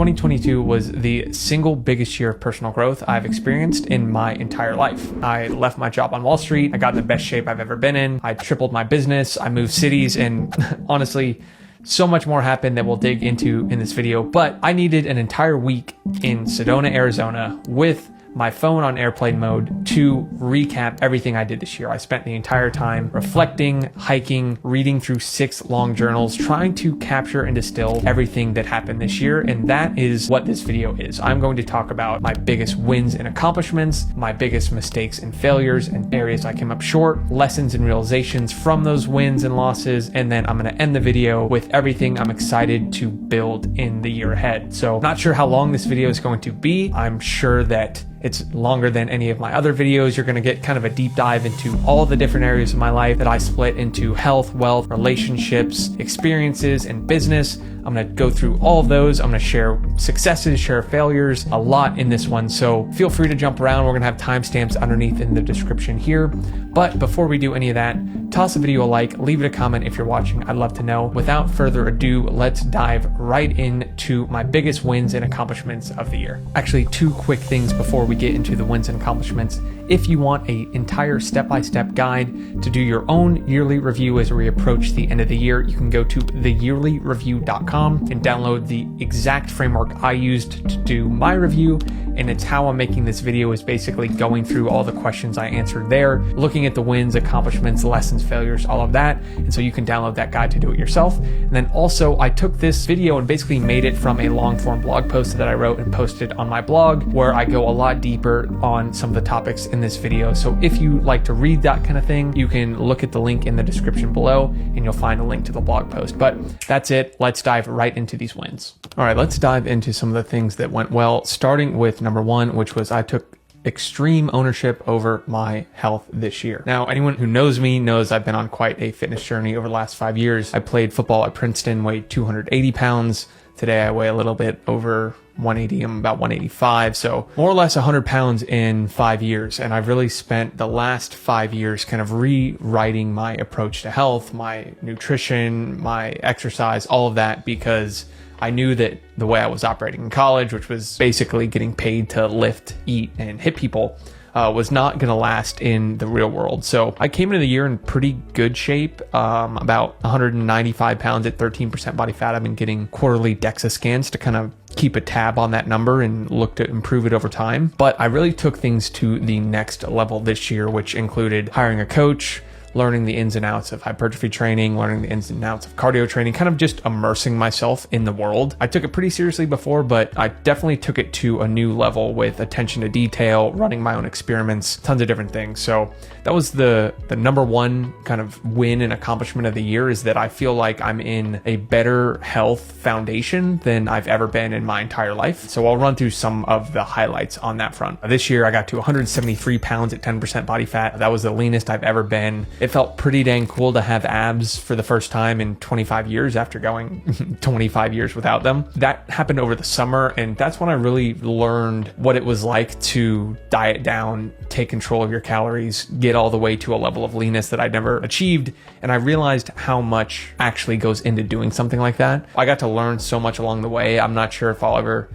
2022 was the single biggest year of personal growth I've experienced in my entire life. I left my job on Wall Street. I got in the best shape I've ever been in. I tripled my business. I moved cities, and honestly, so much more happened that we'll dig into in this video. But I needed an entire week in Sedona, Arizona with my phone on airplane mode to recap everything I did this year. I spent the entire time reflecting, hiking, reading through 6 long journals, trying to capture and distill everything that happened this year. And that is what this video is. I'm going to talk about my biggest wins and accomplishments, my biggest mistakes and failures and areas I came up short, lessons and realizations from those wins and losses. And then I'm going to end the video with everything I'm excited to build in the year ahead. So not sure how long this video is going to be. I'm sure that it's longer than any of my other videos. You're gonna get kind of a deep dive into all the different areas of my life that I split into health, wealth, relationships, experiences, and business. I'm gonna go through all of those. I'm gonna share successes, share failures, a lot in this one. So feel free to jump around. We're gonna have timestamps underneath in the description here. But before we do any of that, toss the video a like, leave it a comment if you're watching. I'd love to know. Without further ado, let's dive right into my biggest wins and accomplishments of the year. Actually, 2 quick things before we get into the wins and accomplishments. If you want an entire step-by-step guide to do your own yearly review as we approach the end of the year, you can go to theyearlyreview.com and download the exact framework I used to do my review. And it's how I'm making this video, is basically going through all the questions I answered there, looking at the wins, accomplishments, lessons, failures, all of that. And so you can download that guide to do it yourself. And then also I took this video and basically made it from a long form blog post that I wrote and posted on my blog, where I go a lot deeper on some of the topics in this video. So if you like to read that kind of thing, you can look at the link in the description below and you'll find a link to the blog post. But that's it. Let's dive right into these wins. All right, let's dive into some of the things that went well, starting with number 1, which was I took extreme ownership over my health this year. Now, anyone who knows me knows I've been on quite a fitness journey over the last 5 years. I played football at Princeton, weighed 280 pounds. Today I weigh a little bit over 180. I'm about 185. So more or less 100 pounds in 5 years. And I've really spent the last 5 years kind of rewriting my approach to health, my nutrition, my exercise, all of that, because I knew that the way I was operating in college, which was basically getting paid to lift, eat, and hit people, was not going to last in the real world. So I came into the year in pretty good shape, about 195 pounds at 13% body fat. I've been getting quarterly DEXA scans to kind of keep a tab on that number and look to improve it over time. But I really took things to the next level this year, which included hiring a coach, learning the ins and outs of hypertrophy training, learning the ins and outs of cardio training, kind of just immersing myself in the world. I took it pretty seriously before, but I definitely took it to a new level with attention to detail, running my own experiments, tons of different things. So that was the number 1 kind of win and accomplishment of the year, is that I feel like I'm in a better health foundation than I've ever been in my entire life. So I'll run through some of the highlights on that front. This year I got to 173 pounds at 10% body fat. That was the leanest I've ever been. It felt pretty dang cool to have abs for the first time in 25 years after going 25 years without them. That happened over the summer, and that's when I really learned what it was like to diet down, take control of your calories, get all the way to a level of leanness that I'd never achieved. And I realized how much actually goes into doing something like that. I got to learn so much along the way. I'm not sure if I'll ever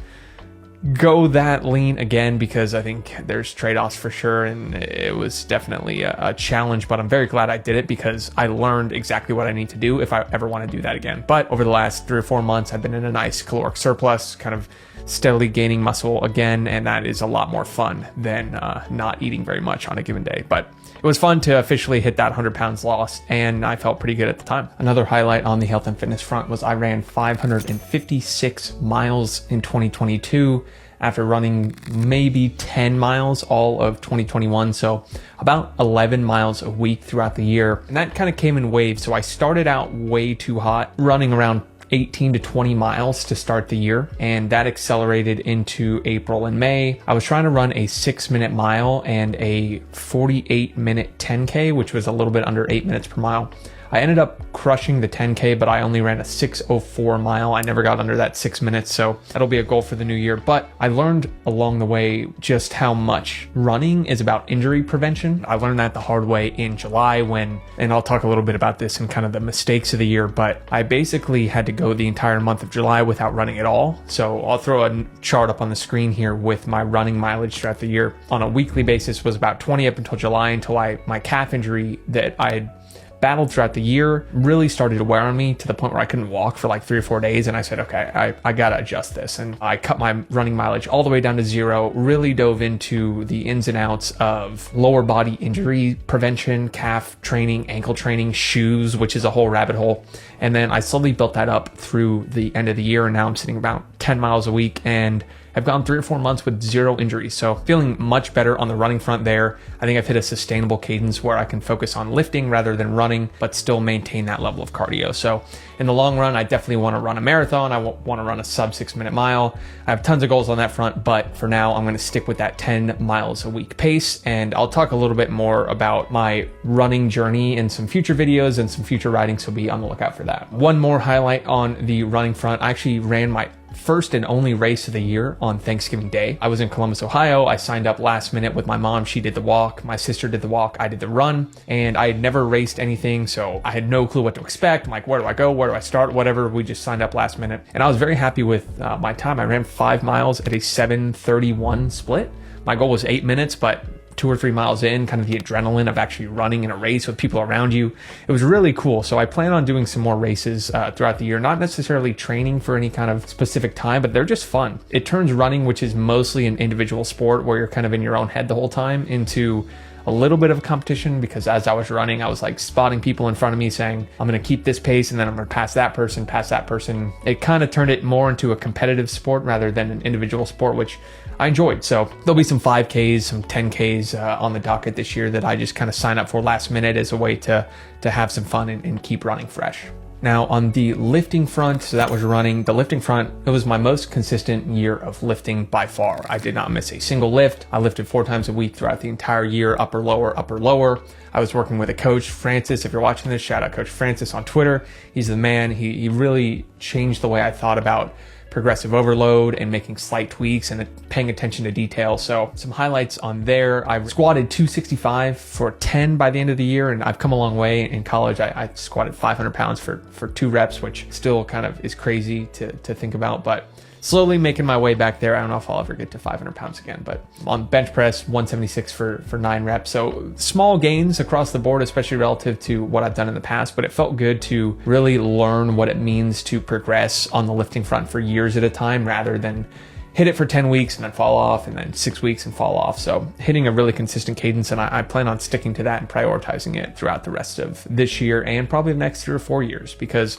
go that lean again, because I think there's trade-offs for sure, and it was definitely a challenge, but I'm very glad I did it because I learned exactly what I need to do if I ever want to do that again. But over the last 3 or 4 months, I've been in a nice caloric surplus, kind of steadily gaining muscle again, and that is a lot more fun than not eating very much on a given day. But it was fun to officially hit that 100 pounds lost, and I felt pretty good at the time. Another highlight on the health and fitness front was I ran 556 miles in 2022 after running maybe 10 miles all of 2021. So about 11 miles a week throughout the year. And that kind of came in waves. So I started out way too hot, running around 18 to 20 miles to start the year, and that accelerated into April and May. I was trying to run a 6-minute mile and a 48-minute 10K, which was a little bit under 8 minutes per mile. I ended up crushing the 10K, but I only ran a 6:04 mile. I never got under that 6 minutes, so that'll be a goal for the new year. But I learned along the way just how much running is about injury prevention. I learned that the hard way in July and I'll talk a little bit about this and kind of the mistakes of the year, but I basically had to go the entire month of July without running at all. So I'll throw a chart up on the screen here with my running mileage throughout the year. On a weekly basis was about 20 up until July, until my calf injury that I had battled throughout the year really started to wear on me to the point where I couldn't walk for like 3 or 4 days. And I said, okay, I gotta adjust this. And I cut my running mileage all the way down to 0, really dove into the ins and outs of lower body injury prevention, calf training, ankle training, shoes, which is a whole rabbit hole. And then I slowly built that up through the end of the year. And now I'm sitting about 10 miles a week, and I've gone 3 or 4 months with 0 injuries. So feeling much better on the running front there. I think I've hit a sustainable cadence where I can focus on lifting rather than running, but still maintain that level of cardio. So in the long run, I definitely want to run a marathon. I want to run a sub 6 minute mile. I have tons of goals on that front, but for now, I'm going to stick with that 10 miles a week pace. And I'll talk a little bit more about my running journey in some future videos and some future riding. So be on the lookout for that. One more highlight on the running front. I actually ran my first and only race of the year on Thanksgiving Day. I was in Columbus, Ohio. I signed up last minute with my mom. She did the walk. My sister did the walk. I did the run, and I had never raced anything, so I had no clue what to expect. I'm like, where do I go? Where do I start? Whatever. We just signed up last minute, and I was very happy with my time. I ran 5 miles at a 7:31 split. My goal was 8 minutes, but 2 or 3 miles in, kind of the adrenaline of actually running in a race with people around you, it was really cool. So I plan on doing some more races throughout the year, not necessarily training for any kind of specific time, but they're just fun. It turns running, which is mostly an individual sport where you're kind of in your own head the whole time, into a little bit of a competition, because as I was running, I was like spotting people in front of me saying, I'm going to keep this pace and then I'm going to pass that person. It kind of turned it more into a competitive sport rather than an individual sport, which I enjoyed. So there'll be some 5Ks, some 10Ks on the docket this year that I just kind of sign up for last minute as a way to have some fun and keep running fresh. Now on the lifting front, so that was running. The lifting front, it was my most consistent year of lifting by far. I did not miss a single lift. I lifted 4 times a week throughout the entire year, upper, lower. I was working with a coach, Francis. If you're watching this, shout out Coach Francis on Twitter. He's the man. He really changed the way I thought about progressive overload and making slight tweaks and paying attention to detail. So some highlights on there. I squatted 265 for 10 by the end of the year, and I've come a long way. In college, I squatted 500 pounds for 2 reps, which still kind of is crazy to think about, but slowly making my way back there. I don't know if I'll ever get to 500 pounds again, but on bench press, 176 for 9 reps. So small gains across the board, especially relative to what I've done in the past, but it felt good to really learn what it means to progress on the lifting front for years at a time, rather than hit it for 10 weeks and then fall off, and then 6 weeks and fall off. So hitting a really consistent cadence, and I plan on sticking to that and prioritizing it throughout the rest of this year and probably the next 3 or 4 years, because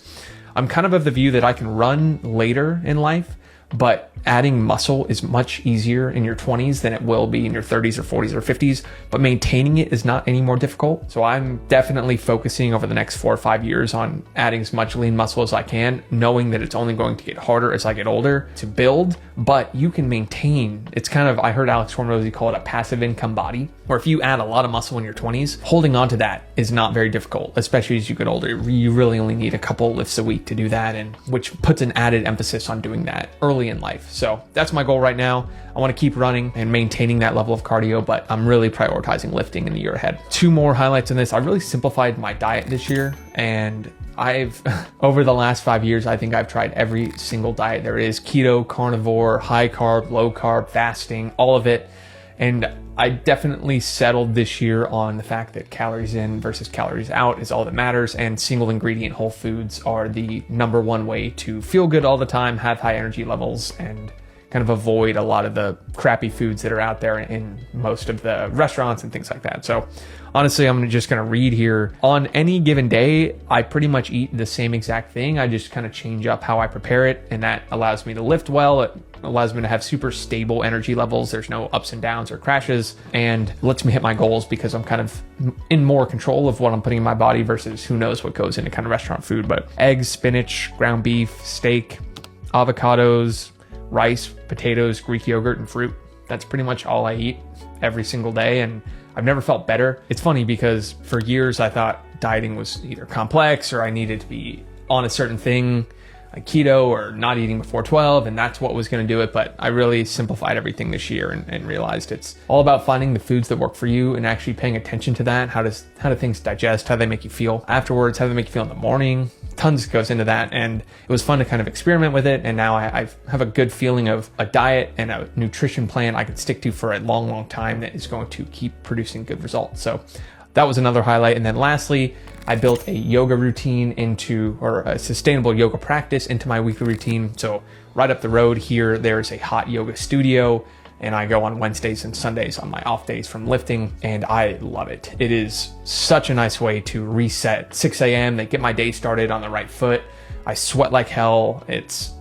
I'm kind of the view that I can run later in life, but adding muscle is much easier in your 20s than it will be in your 30s or 40s or 50s, but maintaining it is not any more difficult. So I'm definitely focusing over the next 4 or 5 years on adding as much lean muscle as I can, knowing that it's only going to get harder as I get older to build, but you can maintain. It's kind of, I heard Alex Hormozy call it a passive income body, where if you add a lot of muscle in your 20s, holding on to that is not very difficult, especially as you get older. You really only need a couple lifts a week to do that, and which puts an added emphasis on doing that early in life. So that's my goal right now. I want to keep running and maintaining that level of cardio, but I'm really prioritizing lifting in the year ahead. 2 more highlights in this. I really simplified my diet this year, and I've over the last 5 years, I think I've tried every single diet there is: keto, carnivore, high carb, low carb, fasting, all of it. And I definitely settled this year on the fact that calories in versus calories out is all that matters, and single ingredient whole foods are the number one way to feel good all the time, have high energy levels, and kind of avoid a lot of the crappy foods that are out there in most of the restaurants and things like that. So honestly, I'm just going to read here. On any given day, I pretty much eat the same exact thing. I just kind of change up how I prepare it, and that allows me to lift well. It allows me to have super stable energy levels. There's no ups and downs or crashes, and lets me hit my goals because I'm kind of in more control of what I'm putting in my body versus who knows what goes into kind of restaurant food. But eggs, spinach, ground beef, steak, avocados, rice, potatoes, Greek yogurt, and fruit. That's pretty much all I eat every single day, and I've never felt better. It's funny because for years I thought dieting was either complex or I needed to be on a certain thing, like keto or not eating before 12, and that's what was going to do it. But I really simplified everything this year and realized it's all about finding the foods that work for you and actually paying attention to that. How do things digest? How do they make you feel afterwards? How do they make you feel in the morning? Tons goes into that, and it was fun to kind of experiment with it. And now I have a good feeling of a diet and a nutrition plan I can stick to for a long time that is going to keep producing good results. So that was another highlight. And then lastly, I built a yoga routine or a sustainable yoga practice into my weekly routine. So right up the road here, there's a hot yoga studio, and I go on Wednesdays and Sundays on my off days from lifting, and I love it. It is such a nice way to reset. 6 a.m., they get my day started on the right foot. I sweat like hell.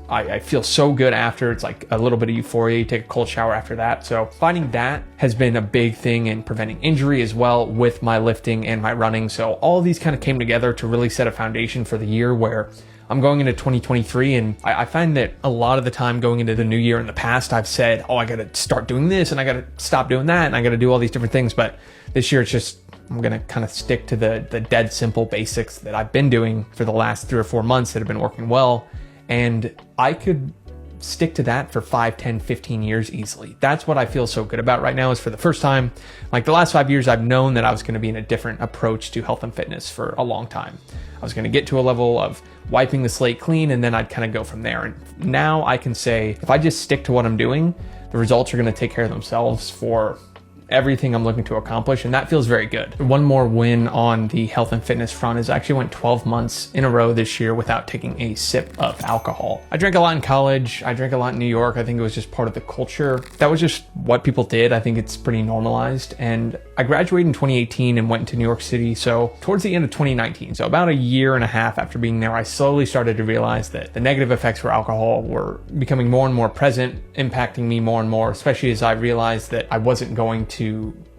I feel so good after. It's like a little bit of euphoria. You take a cold shower after that. So finding that has been a big thing in preventing injury as well with my lifting and my running. So all of these kind of came together to really set a foundation for the year where I'm going into 2023. And I find that a lot of the time going into the new year in the past, I've said, oh, I got to start doing this and I got to stop doing that and I got to do all these different things. But this year it's just, I'm going to kind of stick to the dead simple basics that I've been doing for the last 3 or 4 months that have been working well. And I could stick to that for 5, 10, 15 years easily. That's what I feel so good about right now, is for the first time, like the last 5 years, I've known that I was going to be in a different approach to health and fitness for a long time. I was going to get to a level of wiping the slate clean, and then I'd kind of go from there. And now I can say, if I just stick to what I'm doing, the results are going to take care of themselves for everything I'm looking to accomplish, and that feels very good. One more win on the health and fitness front is I actually went 12 months in a row this year without taking a sip of alcohol. I drank a lot in college. I drank a lot in New York. I think it was just part of the culture. That was just what people did. I think it's pretty normalized. And I graduated in 2018 and went to New York City. So towards the end of 2019, so about a year and a half after being there, I slowly started to realize that the negative effects for alcohol were becoming more and more present, impacting me more and more, especially as I realized that I wasn't going to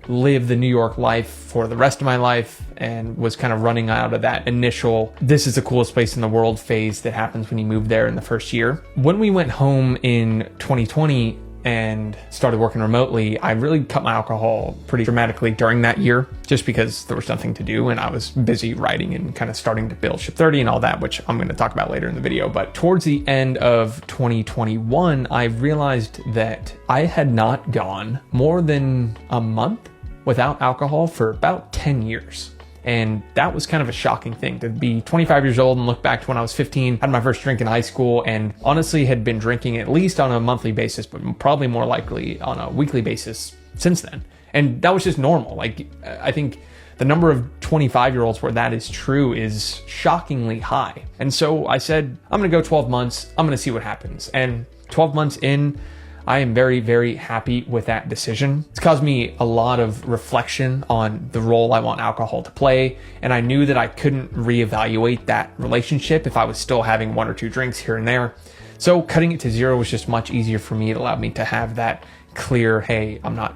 live the New York life for the rest of my life, and was kind of running out of that initial, this is the coolest place in the world phase that happens when you move there in the first year. When we went home in 2020 and started working remotely, I really cut my alcohol pretty dramatically during that year, just because there was nothing to do and I was busy writing and kind of starting to build Ship 30 and all that, which I'm going to talk about later in the video. But towards the end of 2021, I realized that I had not gone more than a month without alcohol for about 10 years. And that was kind of a shocking thing, to be 25 years old and look back to when I was 15, had my first drink in high school, and honestly had been drinking at least on a monthly basis, but probably more likely on a weekly basis since then. And that was just normal. Like, I think the number of 25-year-olds where that is true is shockingly high. And so I said, I'm gonna go 12 months, I'm gonna see what happens. And 12 months in, I am very, very happy with that decision. It's caused me a lot of reflection on the role I want alcohol to play. And I knew that I couldn't reevaluate that relationship if I was still having 1 or 2 drinks here and there. So cutting it to 0 was just much easier for me. It allowed me to have that clear, hey, I'm not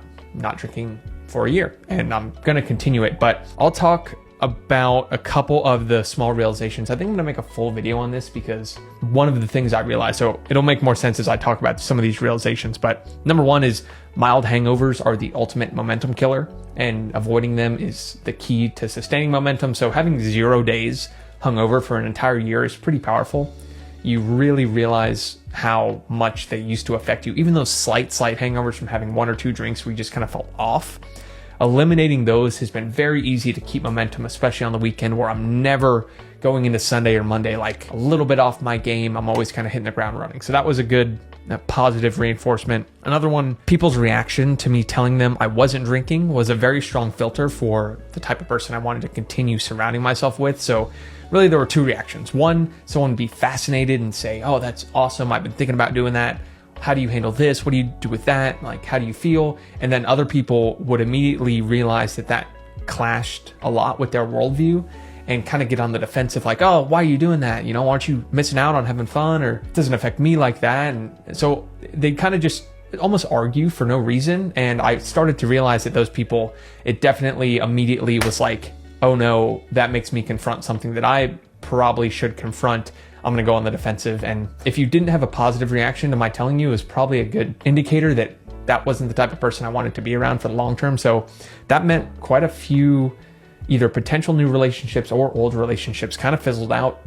drinking for a year and I'm gonna continue it. But I'll talk about a couple of the small realizations. I think I'm gonna make a full video on this because one of the things I realized, so it'll make more sense as I talk about some of these realizations, but number one is mild hangovers are the ultimate momentum killer, and avoiding them is the key to sustaining momentum. So having 0 days hungover for an entire year is pretty powerful. You really realize how much they used to affect you. Even those slight hangovers from having 1 or 2 drinks where you just kind of felt off. Eliminating those has been very easy to keep momentum, especially on the weekend where I'm never going into Sunday or Monday like a little bit off my game. I'm always kind of hitting the ground running. So that was a good positive reinforcement. Another one, people's reaction to me telling them I wasn't drinking was a very strong filter for the type of person I wanted to continue surrounding myself with. So really there were 2 reactions. One, someone would be fascinated and say, oh, that's awesome, I've been thinking about doing that. How do you handle this? What do you do with that? Like, how do you feel? And then other people would immediately realize that that clashed a lot with their worldview and kind of get on the defensive, like, oh, why are you doing that? You know, aren't you missing out on having fun? Or it doesn't affect me like that. And so they kind of just almost argue for no reason. And I started to realize that those people, it definitely immediately was like, oh no, that makes me confront something that I probably should confront. I'm gonna go on the defensive. And if you didn't have a positive reaction to my telling you, it was probably a good indicator that that wasn't the type of person I wanted to be around for the long term. So that meant quite a few either potential new relationships or old relationships kind of fizzled out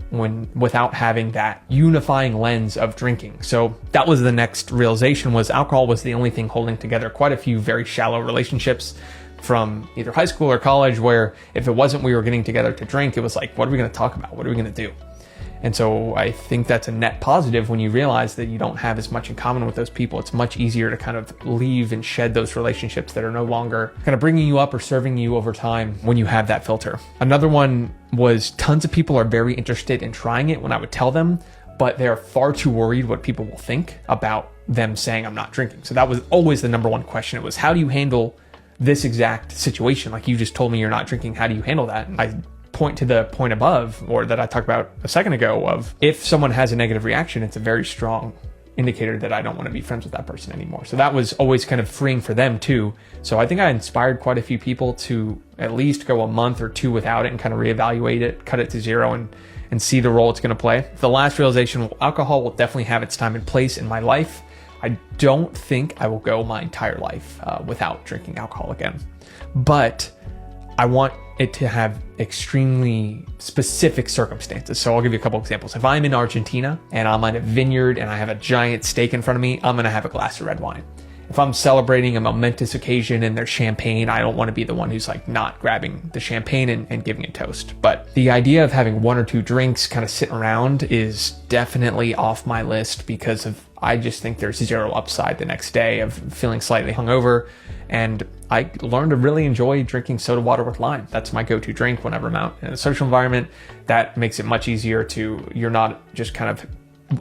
without having that unifying lens of drinking. So that was the next realization, was alcohol was the only thing holding together quite a few very shallow relationships from either high school or college, where if it wasn't we were getting together to drink, it was like, what are we going to talk about? What are we going to do? And so I think that's a net positive when you realize that you don't have as much in common with those people. It's much easier to kind of leave and shed those relationships that are no longer kind of bringing you up or serving you over time when you have that filter. Another one was tons of people are very interested in trying it when I would tell them, but they're far too worried what people will think about them saying I'm not drinking. So that was always the number one question. It was, how do you handle this exact situation? Like, you just told me you're not drinking. How do you handle that? And I point to the point above, or that I talked about a second ago, of if someone has a negative reaction, it's a very strong indicator that I don't want to be friends with that person anymore. So that was always kind of freeing for them too. So I think I inspired quite a few people to at least go a month or two without it and kind of reevaluate it, cut it to zero, and see the role it's going to play. The last realization, alcohol will definitely have its time and place in my life. I don't think I will go my entire life without drinking alcohol again, but I want it to have extremely specific circumstances. So I'll give you a couple examples. If I'm in Argentina and I'm at a vineyard and I have a giant steak in front of me, I'm going to have a glass of red wine. If I'm celebrating a momentous occasion and there's champagne, I don't want to be the one who's like not grabbing the champagne and giving a toast. But the idea of having one or two drinks kind of sitting around is definitely off my list, because I just think there's zero upside the next day of feeling slightly hungover. And I learned to really enjoy drinking soda water with lime. That's my go-to drink whenever I'm out in a social environment. That makes it much easier you're not just kind of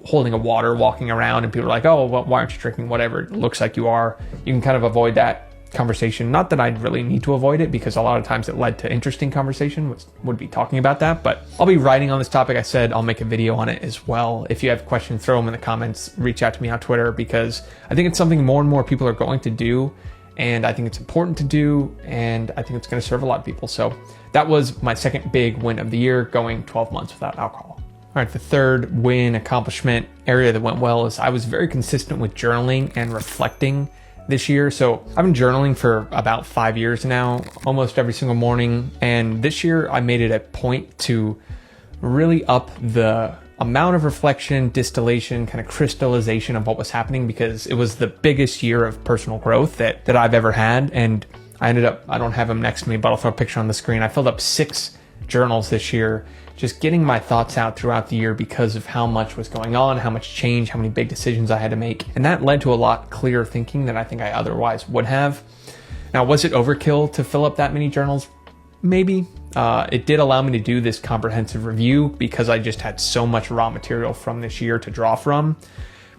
holding a water walking around and people are like, oh, well, why aren't you drinking? Whatever, it looks like you are. You can kind of avoid that conversation. Not that I really need to avoid it, because a lot of times it led to interesting conversation, would be talking about that. But I'll be writing on this topic. I said I'll make a video on it as well. If you have questions, throw them in the comments, reach out to me on Twitter, because I think it's something more and more people are going to do. And I think it's important to do, and I think it's going to serve a lot of people. So that was my second big win of the year, going 12 months without alcohol. All right, the third win accomplishment area that went well is I was very consistent with journaling and reflecting this year. So I've been journaling for about 5 years now, almost every single morning. And this year I made it a point to really up the amount of reflection, distillation, kind of crystallization of what was happening, because it was the biggest year of personal growth that I've ever had. And I ended up, I don't have them next to me, but I'll throw a picture on the screen. I filled up 6 journals this year, just getting my thoughts out throughout the year because of how much was going on, how much change, how many big decisions I had to make. And that led to a lot clearer thinking than I think I otherwise would have. Now, was it overkill to fill up that many journals? Maybe. It did allow me to do this comprehensive review because I just had so much raw material from this year to draw from.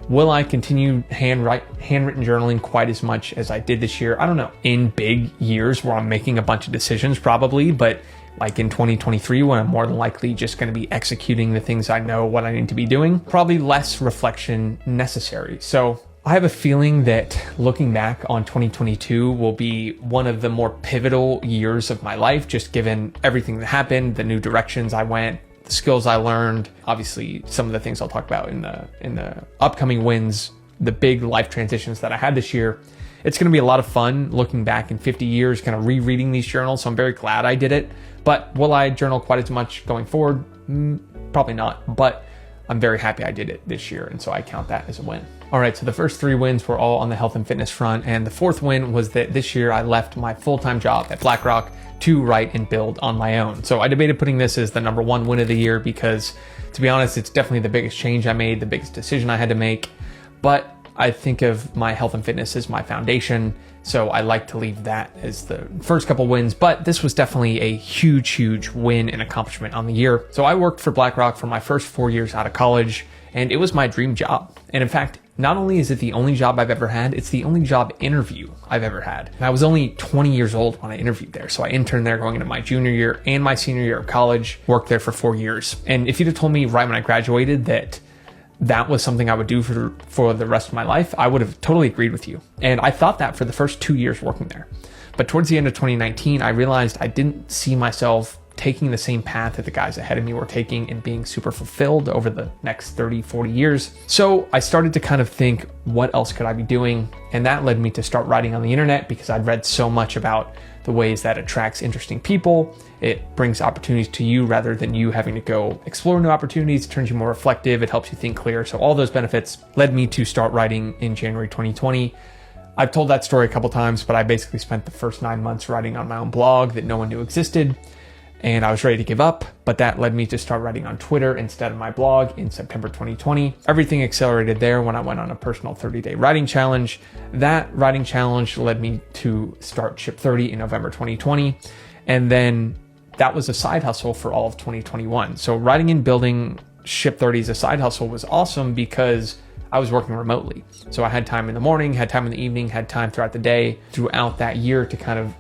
Will I continue handwritten journaling quite as much as I did this year? I don't know. In big years where I'm making a bunch of decisions, probably, but like in 2023, when I'm more than likely just going to be executing the things I know what I need to be doing, probably less reflection necessary. So I have a feeling that looking back on 2022 will be one of the more pivotal years of my life, just given everything that happened, the new directions I went, the skills I learned, obviously some of the things I'll talk about in the upcoming wins, the big life transitions that I had this year. It's going to be a lot of fun looking back in 50 years, kind of rereading these journals. So I'm very glad I did it. But will I journal quite as much going forward? Probably not. But I'm very happy I did it this year. And so I count that as a win. All right. So the first 3 wins were all on the health and fitness front. And the 4th win was that this year I left my full-time job at BlackRock to write and build on my own. So I debated putting this as the number 1 win of the year because, to be honest, it's definitely the biggest change I made, the biggest decision I had to make. But I think of my health and fitness as my foundation, so I like to leave that as the first couple wins, but this was definitely a huge, huge win and accomplishment on the year. So I worked for BlackRock for my first 4 years out of college, and it was my dream job. And in fact, not only is it the only job I've ever had, it's the only job interview I've ever had. And I was only 20 years old when I interviewed there, so I interned there going into my junior year and my senior year of college, worked there for 4 years. And if you'd have told me right when I graduated that was something I would do for the rest of my life, I would have totally agreed with you. And I thought that for the first 2 years working there. But towards the end of 2019, I realized I didn't see myself taking the same path that the guys ahead of me were taking and being super fulfilled over the next 30, 40 years. So I started to kind of think, what else could I be doing? And that led me to start writing on the internet because I'd read so much about the ways that attracts interesting people. It brings opportunities to you rather than you having to go explore new opportunities. It turns you more reflective. It helps you think clear. So all those benefits led me to start writing in January 2020. I've told that story a couple times, but I basically spent the first 9 months writing on my own blog that no one knew existed. And I was ready to give up, but that led me to start writing on Twitter instead of my blog in September 2020. Everything accelerated there when I went on a personal 30-day writing challenge. That writing challenge led me to start Ship 30 in November 2020. And then that was a side hustle for all of 2021. So writing and building Ship 30 as a side hustle was awesome because I was working remotely. So I had time in the morning, had time in the evening, had time throughout the day, throughout that year to kind of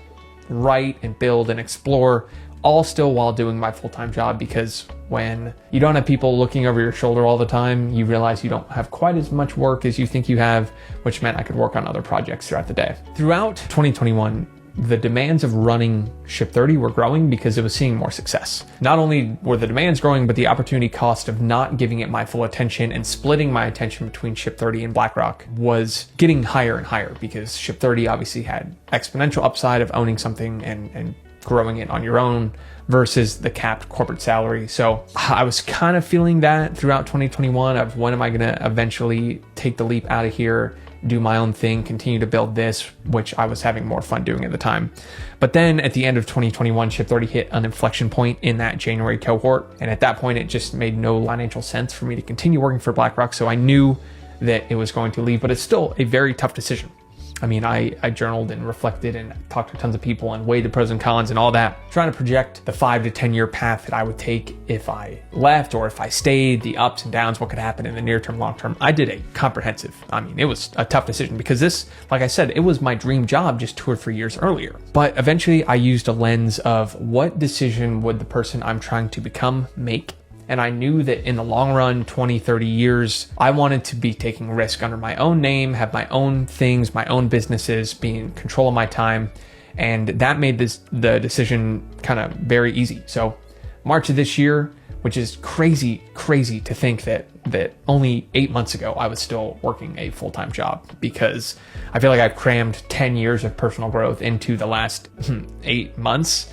write and build and explore, all still while doing my full-time job, because when you don't have people looking over your shoulder all the time, you realize you don't have quite as much work as you think you have, which meant I could work on other projects throughout the day. Throughout 2021, the demands of running Ship 30 were growing because it was seeing more success. Not only were the demands growing, but the opportunity cost of not giving it my full attention and splitting my attention between Ship 30 and BlackRock was getting higher and higher, because Ship 30 obviously had exponential upside of owning something and growing it on your own versus the capped corporate salary. So I was kind of feeling that throughout 2021 of, when am I going to eventually take the leap out of here, do my own thing, continue to build this, which I was having more fun doing at the time. But then at the end of 2021, Ship 30 hit an inflection point in that January cohort. And at that point, it just made no financial sense for me to continue working for BlackRock. So I knew that it was going to leave, but it's still a very tough decision. I mean, I journaled and reflected and talked to tons of people and weighed the pros and cons and all that, trying to project the 5 to 10 year path that I would take if I left or if I stayed, the ups and downs, what could happen in the near term, long term. I did a comprehensive, it was a tough decision because this, like I said, it was my dream job just 2 or 3 years earlier. But eventually I used a lens of, what decision would the person I'm trying to become make? And I knew that in the long run, 20, 30 years, I wanted to be taking risk under my own name, have my own things, my own businesses, be in control of my time. And that made the decision kind of very easy. So March of this year, which is crazy to think that only 8 months ago, I was still working a full-time job, because I feel like I've crammed 10 years of personal growth into the last 8 months.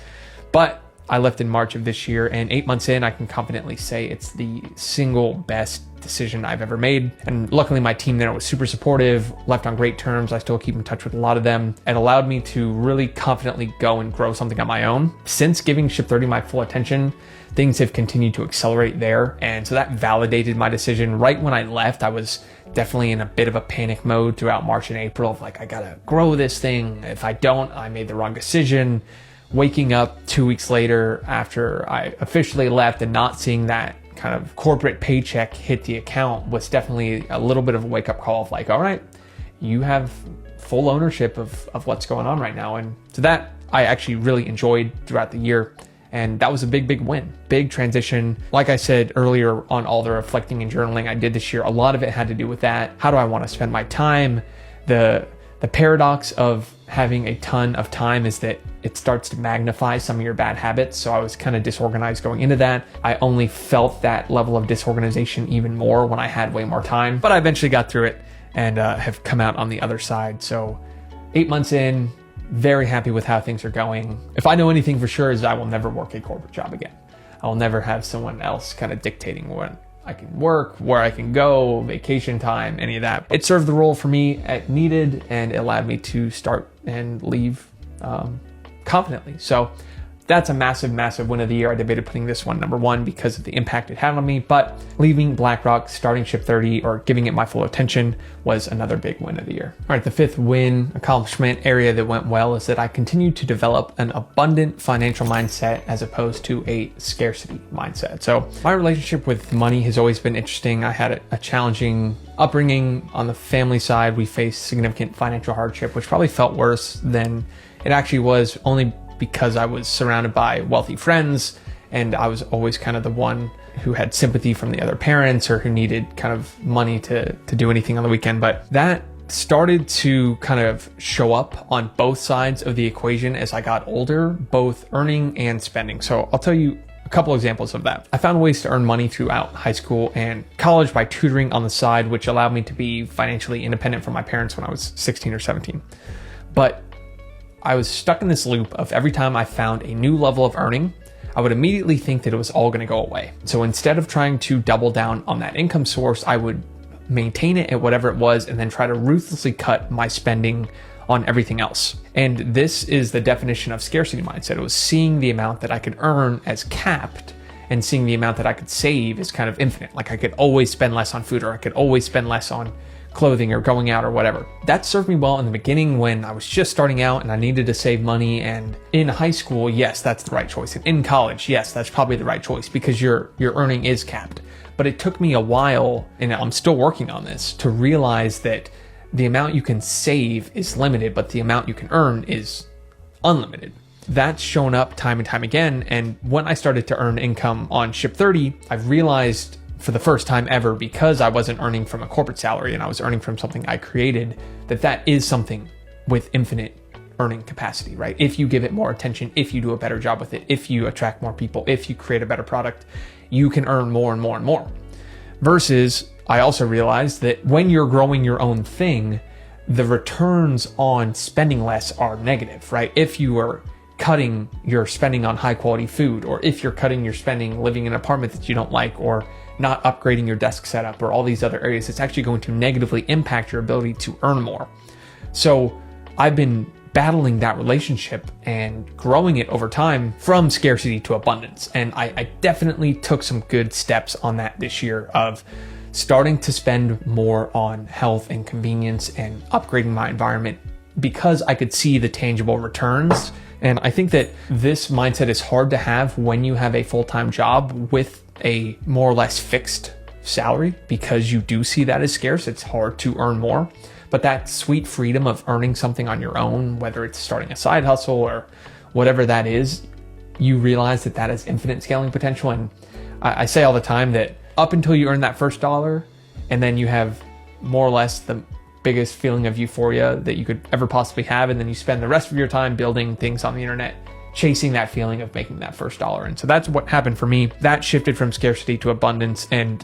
But I left in March of this year, and 8 months in, I can confidently say it's the single best decision I've ever made. And luckily my team there was super supportive, left on great terms. I still keep in touch with a lot of them. It allowed me to really confidently go and grow something on my own. Since giving Ship 30 my full attention, things have continued to accelerate there. And so that validated my decision. Right when I left, I was definitely in a bit of a panic mode throughout March and April of, like, I gotta grow this thing. If I don't, I made the wrong decision. Waking up 2 weeks later after I officially left and not seeing that kind of corporate paycheck hit the account was definitely a little bit of a wake-up call of, like, all right, you have full ownership of what's going on right now. And so that I actually really enjoyed throughout the year. And that was a big win, big transition. Like I said earlier on all the reflecting and journaling I did this year, a lot of it had to do with that. How do I want to spend my time? The paradox of having a ton of time is that it starts to magnify some of your bad habits. So I was kind of disorganized going into that. I only felt that level of disorganization even more when I had way more time, but I eventually got through it and have come out on the other side. So 8 months in, very happy with how things are going. If I know anything for sure, is I will never work a corporate job again. I will never have someone else kind of dictating when I can work, where I can go, vacation time, any of that. It served the role for me it needed, and it allowed me to start and leave confidently. So that's a massive win of the year. I debated putting this one number 1 because of the impact it had on me, but leaving BlackRock, starting Ship 30, or giving it my full attention was another big win of the year. All right, the 5th win accomplishment area that went well is that I continued to develop an abundant financial mindset as opposed to a scarcity mindset. So my relationship with money has always been interesting. I had a challenging upbringing on the family side. We faced significant financial hardship, which probably felt worse than it actually was, only because I was surrounded by wealthy friends and I was always kind of the one who had sympathy from the other parents or who needed kind of money to do anything on the weekend. But that started to kind of show up on both sides of the equation as I got older, both earning and spending. So I'll tell you a couple examples of that. I found ways to earn money throughout high school and college by tutoring on the side, which allowed me to be financially independent from my parents when I was 16 or 17. But I was stuck in this loop of every time I found a new level of earning, I would immediately think that it was all going to go away. So instead of trying to double down on that income source, I would maintain it at whatever it was and then try to ruthlessly cut my spending on everything else. And this is the definition of scarcity mindset. It was seeing the amount that I could earn as capped and seeing the amount that I could save as kind of infinite. Like I could always spend less on food, or I could always spend less on clothing or going out or whatever. That served me well in the beginning when I was just starting out and I needed to save money. And in high school, yes, that's the right choice. And in college, yes, that's probably the right choice because your earning is capped. But it took me a while, and I'm still working on this, to realize that the amount you can save is limited, but the amount you can earn is unlimited. That's shown up time and time again. And when I started to earn income on Ship 30, I realized for the first time ever, because I wasn't earning from a corporate salary and I was earning from something I created, that is something with infinite earning capacity, right? If you give it more attention, if you do a better job with it, if you attract more people, if you create a better product, you can earn more and more and more. Versus, I also realized that when you're growing your own thing, the returns on spending less are negative, right? If you are cutting your spending on high quality food, or if you're cutting your spending living in an apartment that you don't like, or not upgrading your desk setup, or all these other areas, it's actually going to negatively impact your ability to earn more. So I've been battling that relationship and growing it over time from scarcity to abundance. And I definitely took some good steps on that this year of starting to spend more on health and convenience and upgrading my environment because I could see the tangible returns. And I think that this mindset is hard to have when you have a full-time job with a more or less fixed salary, because you do see that as scarce. It's hard to earn more. But that sweet freedom of earning something on your own, whether it's starting a side hustle or whatever that is, you realize that has infinite scaling potential. And I say all the time that up until you earn that first dollar, and then you have more or less the biggest feeling of euphoria that you could ever possibly have, and then you spend the rest of your time building things on the internet, chasing that feeling of making that first dollar. And so that's what happened for me. That shifted from scarcity to abundance, and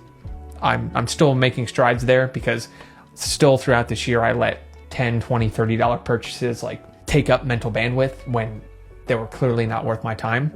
I'm still making strides there, because still throughout this year I let $10, $20, $30 purchases like take up mental bandwidth when they were clearly not worth my time.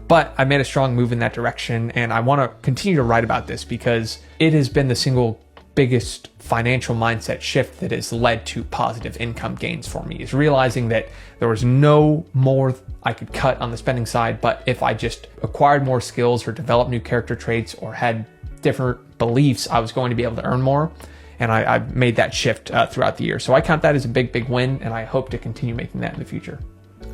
But I made a strong move in that direction, and I want to continue to write about this because it has been the single biggest financial mindset shift that has led to positive income gains for me, is realizing that there was no more I could cut on the spending side, but if I just acquired more skills or developed new character traits or had different beliefs, I was going to be able to earn more. And I made that shift throughout the year. So I count that as a big, big win, and I hope to continue making that in the future.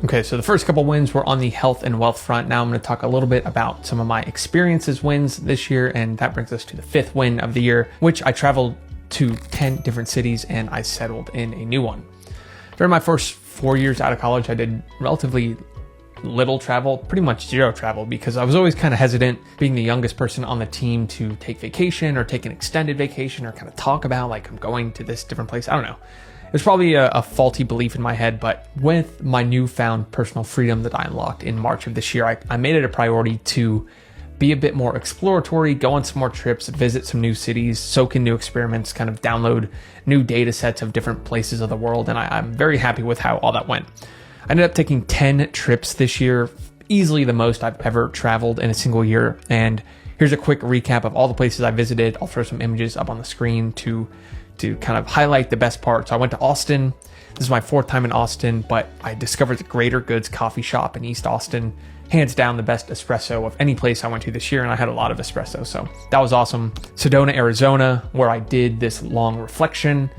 Okay, so the first couple wins were on the health and wealth front. Now I'm going to talk a little bit about some of my experiences wins this year, and that brings us to the fifth win of the year, which I traveled to 10 different cities and I settled in a new one. During my first 4 years out of college, I did relatively little travel, pretty much zero travel, because I was always kind of hesitant, being the youngest person on the team, to take vacation or take an extended vacation or kind of talk about like I'm going to this different place. I don't know. It was probably a faulty belief in my head, but with my newfound personal freedom that I unlocked in March of this year, I made it a priority to be a bit more exploratory, go on some more trips, visit some new cities, soak in new experiments, kind of download new data sets of different places of the world. And I'm very happy with how all that went. I ended up taking 10 trips this year, easily the most I've ever traveled in a single year. And here's a quick recap of all the places I visited. I'll throw some images up on the screen to kind of highlight the best parts. I went to Austin. This is my fourth time in Austin, but I discovered the Greater Goods coffee shop in East Austin. Hands down the best espresso of any place I went to this year, and I had a lot of espresso, so that was awesome. Sedona, Arizona, where I did this long reflection.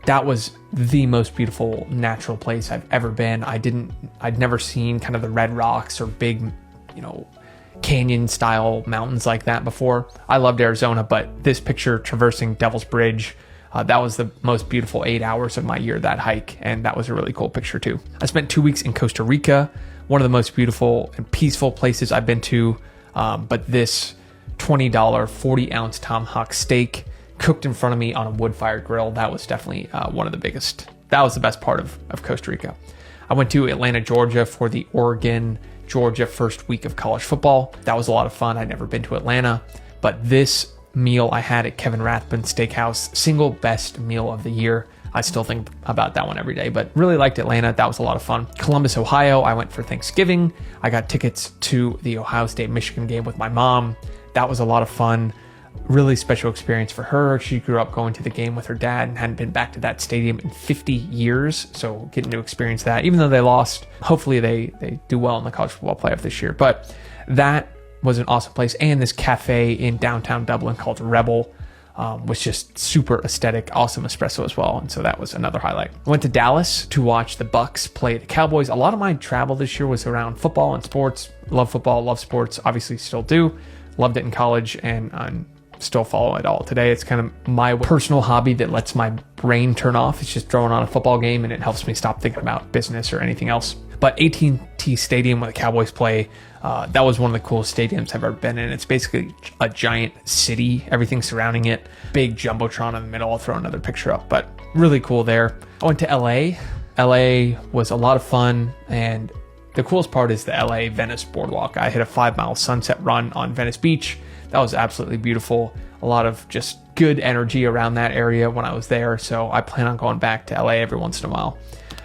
That was the most beautiful natural place I've ever been. I'd never seen kind of the red rocks or big, canyon style mountains like that before. I loved Arizona, but this picture traversing Devil's Bridge, that was the most beautiful 8 hours of my year, that hike. And that was a really cool picture too. I spent 2 weeks in Costa Rica, one of the most beautiful and peaceful places I've been to. But this $20 40 ounce tomahawk steak cooked in front of me on a wood-fired grill. That was definitely one of the biggest. That was the best part of Costa Rica. I went to Atlanta, Georgia for the Oregon, Georgia first week of college football. That was a lot of fun. I'd never been to Atlanta, but this meal I had at Kevin Rathbun's Steakhouse, single best meal of the year. I still think about that one every day, but really liked Atlanta. That was a lot of fun. Columbus, Ohio, I went for Thanksgiving. I got tickets to the Ohio State-Michigan game with my mom. That was a lot of fun. Really special experience for her. She grew up going to the game with her dad and hadn't been back to that stadium in 50 years. So getting to experience that, even though they lost, hopefully they do well in the college football playoff this year. But that was an awesome place. And this cafe in downtown Dublin called Rebel was just super aesthetic, awesome espresso as well. And so that was another highlight. I went to Dallas to watch the Bucks play the Cowboys. A lot of my travel this year was around football and sports. Love football, love sports, obviously still do. Loved it in college and still follow it all today. It's kind of my personal hobby that lets my brain turn off. It's just throwing on a football game and it helps me stop thinking about business or anything else. But AT&T Stadium where the Cowboys play, that was one of the coolest stadiums I've ever been in. It's basically a giant city, everything surrounding it, big jumbotron in the middle. I'll throw another picture up, but really cool there. I went to LA. LA was a lot of fun, and the coolest part is the LA Venice Boardwalk. I hit a 5-mile sunset run on Venice Beach. That was absolutely beautiful. A lot of just good energy around that area when I was there. So I plan on going back to LA every once in a while.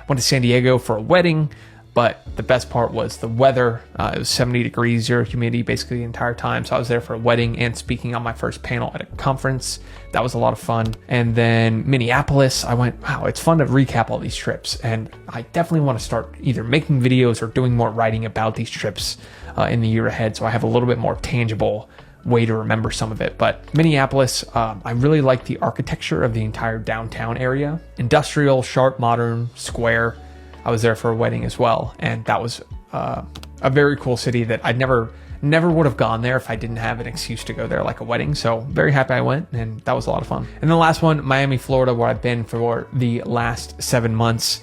Went to San Diego for a wedding, but the best part was the weather. It was 70 degrees, zero humidity basically the entire time. So I was there for a wedding and speaking on my first panel at a conference. That was a lot of fun. And then Minneapolis, I went, wow, it's fun to recap all these trips. And I definitely want to start either making videos or doing more writing about these trips in the year ahead. So I have a little bit more tangible way to remember some of it. But Minneapolis, I really like the architecture of the entire downtown area. Industrial, sharp, modern, square. I was there for a wedding as well, and that was a very cool city that I'd never would have gone there if I didn't have an excuse to go there, like a wedding. So very happy I went, and that was a lot of fun. And the last one, Miami, Florida, where I've been for the last 7 months.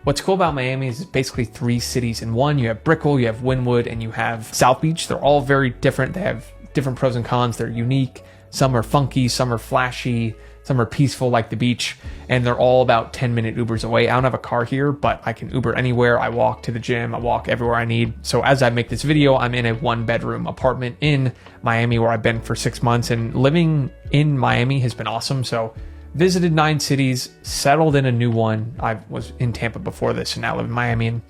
What's cool about Miami is it's basically 3 cities in one. You have Brickell, you have Wynwood, and you have South Beach. They're all very different. They have different pros and cons. They're unique. Some are funky, some are flashy, some are peaceful like the beach, and they're all about 10-minute Ubers away. I don't have a car here, but I can Uber anywhere. I walk to the gym, I walk everywhere I need. So as I make this video, I'm in a 1-bedroom apartment in Miami where I've been for 6 months, and living in Miami has been awesome. So visited 9 cities, settled in a new one. I was in Tampa before this and now live in Miami. And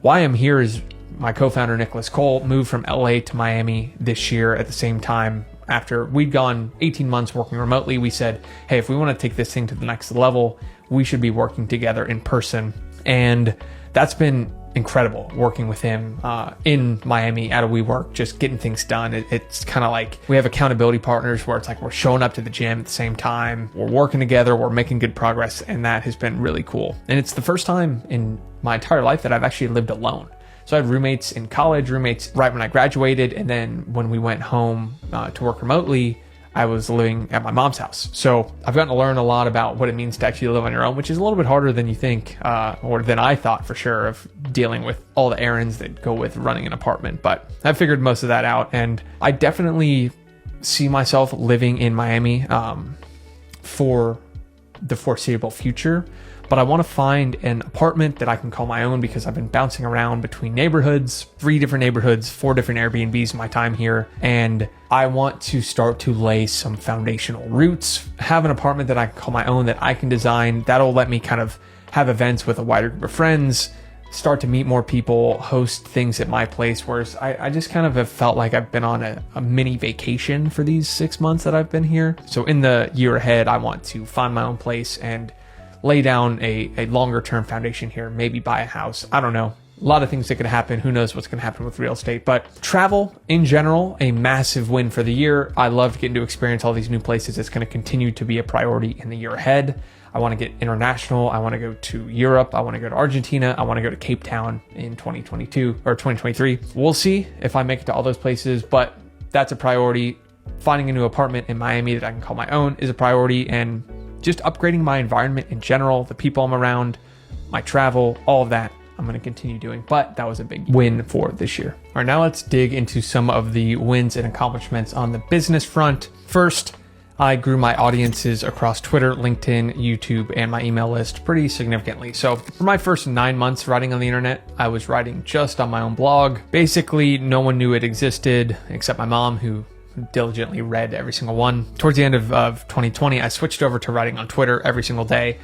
why I'm here is my co-founder, Nicholas Cole, moved from LA to Miami this year at the same time. After we'd gone 18 months working remotely, we said, hey, if we want to take this thing to the next level, we should be working together in person. And that's been incredible working with him in Miami at a WeWork, just getting things done. It's kind of like we have accountability partners where it's like we're showing up to the gym at the same time, we're working together, we're making good progress, and that has been really cool. And it's the first time in my entire life that I've actually lived alone. So I had roommates in college, roommates right when I graduated, and then when we went home to work remotely, I was living at my mom's house. So I've gotten to learn a lot about what it means to actually live on your own, which is a little bit harder than you think, or than I thought for sure, of dealing with all the errands that go with running an apartment. But I've figured most of that out, and I definitely see myself living in Miami for the foreseeable future. But I want to find an apartment that I can call my own, because I've been bouncing around between neighborhoods, 3 different neighborhoods, 4 different Airbnbs in my time here. And I want to start to lay some foundational roots, have an apartment that I can call my own, that I can design. That'll let me kind of have events with a wider group of friends, start to meet more people, host things at my place. Whereas I just kind of have felt like I've been on a mini vacation for these 6 months that I've been here. So in the year ahead, I want to find my own place and lay down a longer term foundation here, maybe buy a house. I don't know. A lot of things that could happen. Who knows what's going to happen with real estate, but travel in general, a massive win for the year. I love getting to experience all these new places. It's going to continue to be a priority in the year ahead. I want to get international. I want to go to Europe. I want to go to Argentina. I want to go to Cape Town in 2022 or 2023. We'll see if I make it to all those places, but that's a priority. Finding a new apartment in Miami that I can call my own is a priority, and just upgrading my environment in general, the people I'm around, my travel, all of that, I'm going to continue doing. But that was a big win for this year. All right, now let's dig into some of the wins and accomplishments on the business front. First, I grew my audiences across Twitter, LinkedIn, YouTube, and my email list pretty significantly. So for my first 9 months writing on the internet, I was writing just on my own blog. Basically, no one knew it existed except my mom, who diligently read every single one. Towards the end of 2020, I switched over to writing on Twitter every single day.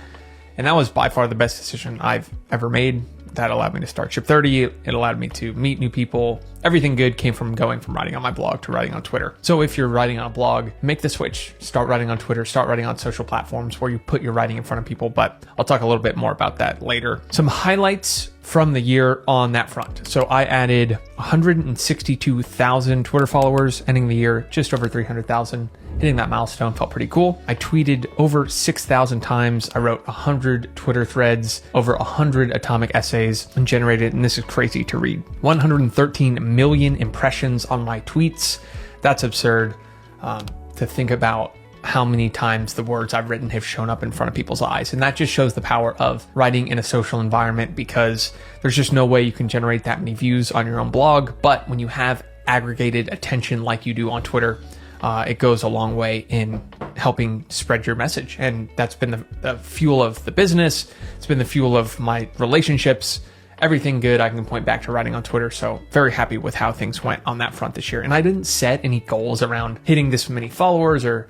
And that was by far the best decision I've ever made. That allowed me to start Ship 30. It allowed me to meet new people. Everything good came from going from writing on my blog to writing on Twitter. So if you're writing on a blog, make the switch. Start writing on Twitter, start writing on social platforms where you put your writing in front of people. But I'll talk a little bit more about that later. Some highlights from the year on that front. So I added 162,000 Twitter followers, ending the year just over 300,000. Hitting that milestone felt pretty cool. I tweeted over 6,000 times. I wrote 100 Twitter threads, over 100 atomic essays, and generated, and this is crazy to read, 113 million impressions on my tweets. That's absurd to think about how many times the words I've written have shown up in front of people's eyes. And that just shows the power of writing in a social environment, because there's just no way you can generate that many views on your own blog. But when you have aggregated attention like you do on Twitter, it goes a long way in helping spread your message. And that's been the fuel of the business. It's been the fuel of my relationships. Everything good I can point back to writing on Twitter. So very happy with how things went on that front this year. And I didn't set any goals around hitting this many followers or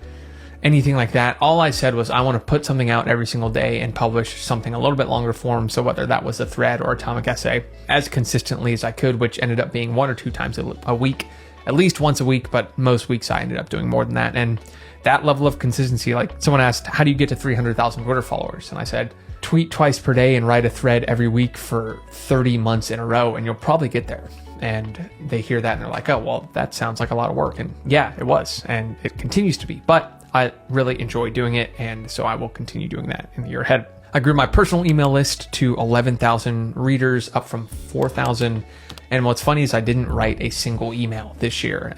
anything like that. All I said was I want to put something out every single day and publish something a little bit longer form. So whether that was a thread or atomic essay, as consistently as I could, which ended up being 1 or 2 times a week. At least once a week, but most weeks I ended up doing more than that. And that level of consistency, like someone asked, how do you get to 300,000 Twitter followers? And I said, tweet twice per day and write a thread every week for 30 months in a row, and you'll probably get there. And they hear that and they're like, oh, well, that sounds like a lot of work. And yeah, it was, and it continues to be, but I really enjoy doing it. And so I will continue doing that in the year ahead. I grew my personal email list to 11,000 readers, up from 4,000. And what's funny is I didn't write a single email this year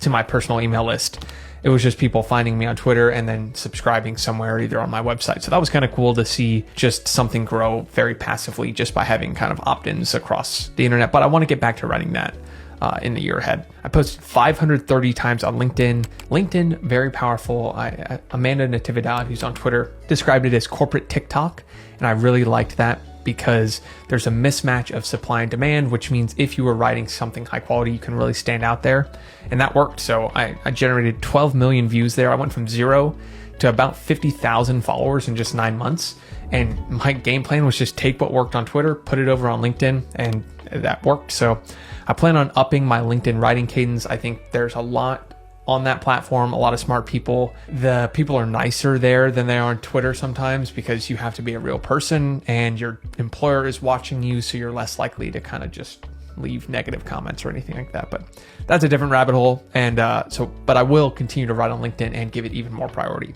to my personal email list. It was just people finding me on Twitter and then subscribing somewhere, either on my website. So that was kind of cool to see just something grow very passively just by having kind of opt-ins across the internet. But I want to get back to writing that in the year ahead. I posted 530 times on LinkedIn. LinkedIn, very powerful. Amanda Natividad, who's on Twitter, described it as corporate TikTok. And I really liked that, because there's a mismatch of supply and demand, which means if you were writing something high quality, you can really stand out there. And that worked. So I generated 12 million views there. I went from 0 to about 50,000 followers in just 9 months. And my game plan was just take what worked on Twitter, put it over on LinkedIn, and that worked. So I plan on upping my LinkedIn writing cadence. I think there's a lot on that platform, a lot of smart people. The people are nicer there than they are on Twitter sometimes, because you have to be a real person and your employer is watching you, so you're less likely to kind of just leave negative comments or anything like that. But that's a different rabbit hole. And but I will continue to write on LinkedIn and give it even more priority.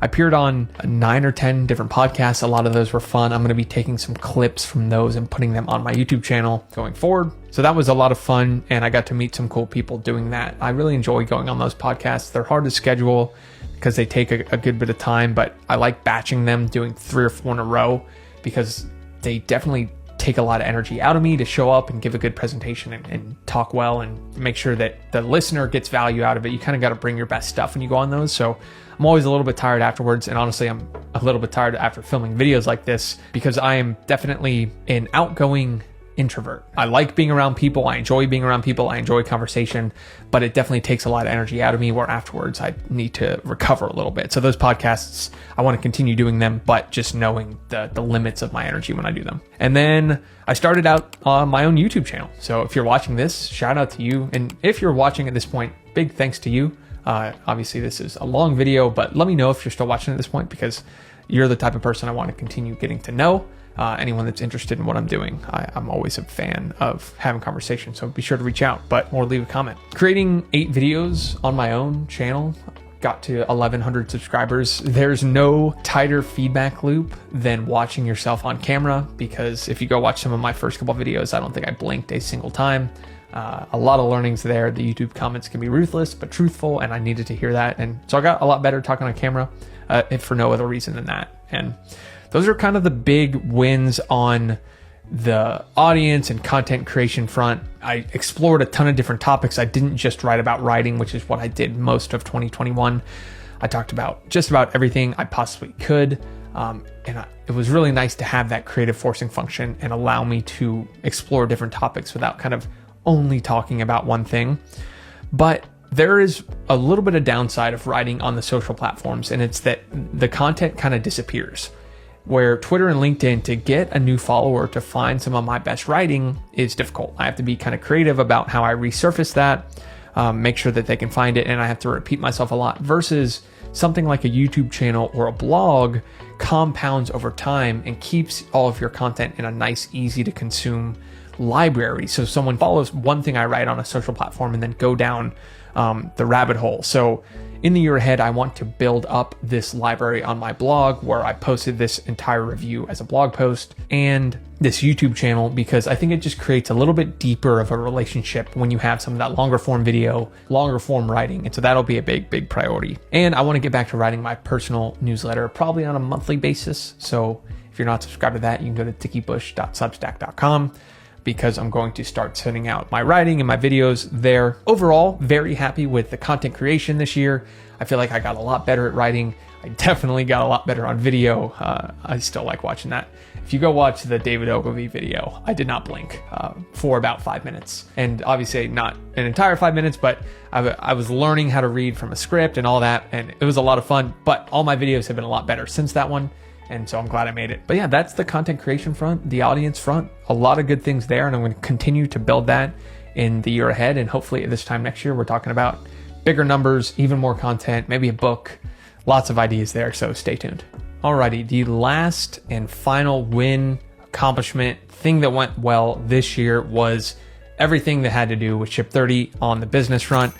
I appeared on 9 or 10 different podcasts. A lot of those were fun. I'm going to be taking some clips from those and putting them on my YouTube channel going forward. So that was a lot of fun, and I got to meet some cool people doing that. I really enjoy going on those podcasts. They're hard to schedule because they take a good bit of time, but I like batching them, doing 3 or 4 in a row, because they definitely take a lot of energy out of me to show up and give a good presentation and talk well and make sure that the listener gets value out of it. You kind of got to bring your best stuff when you go on those. So I'm always a little bit tired afterwards. And honestly, I'm a little bit tired after filming videos like this, because I am definitely an outgoing introvert. I like being around people. I enjoy being around people. I enjoy conversation, but it definitely takes a lot of energy out of me, where afterwards I need to recover a little bit. So those podcasts, I want to continue doing them, but just knowing the limits of my energy when I do them. And then I started out on my own YouTube channel. So if you're watching this, shout out to you. And if you're watching at this point, big thanks to you. Obviously this is a long video, but let me know if you're still watching at this point, because you're the type of person I want to continue getting to know. Anyone that's interested in what I'm doing, I'm always a fan of having conversations, so be sure to reach out, or leave a comment. Creating 8 videos on my own channel, got to 1,100 subscribers. There's no tighter feedback loop than watching yourself on camera, because if you go watch some of my first couple videos, I don't think I blinked a single time. A lot of learnings there. The YouTube comments can be ruthless but truthful, and I needed to hear that. And so I got a lot better talking on camera, if for no other reason than that. And those are kind of the big wins on the audience and content creation front. I explored a ton of different topics. I didn't just write about writing, which is what I did most of 2021. I talked about just about everything I possibly could. It was really nice to have that creative forcing function and allow me to explore different topics without kind of only talking about one thing. But there is a little bit of downside of writing on the social platforms, and it's that the content kind of disappears. Where Twitter and LinkedIn, to get a new follower to find some of my best writing is difficult. I have to be kind of creative about how I resurface that, make sure that they can find it, and I have to repeat myself a lot, versus something like a YouTube channel or a blog compounds over time and keeps all of your content in a nice, easy to consume library. So someone follows one thing I write on a social platform and then go down the rabbit hole. So in the year ahead, I want to build up this library on my blog where I posted this entire review as a blog post, and this YouTube channel, because I think it just creates a little bit deeper of a relationship when you have some of that longer form video, longer form writing. And so that'll be a big priority. And I want to get back to writing my personal newsletter, probably on a monthly basis. So if you're not subscribed to that, you can go to tickeybush.substack.com, because I'm going to start sending out my writing and my videos there. Overall, very happy with the content creation this year. I feel like I got a lot better at writing. I definitely got a lot better on video. I still like watching that. If you go watch the David Ogilvy video, I did not blink for about 5 minutes. And obviously not an entire 5 minutes, but I was learning how to read from a script and all that. And it was a lot of fun, but all my videos have been a lot better since that one. And so I'm glad I made it. But yeah, that's the content creation front, the audience front, a lot of good things there. And I'm going to continue to build that in the year ahead. And hopefully at this time next year, we're talking about bigger numbers, even more content, maybe a book, lots of ideas there. So stay tuned. Alrighty, the last and final win, accomplishment, thing that went well this year was everything that had to do with Ship 30 on the business front.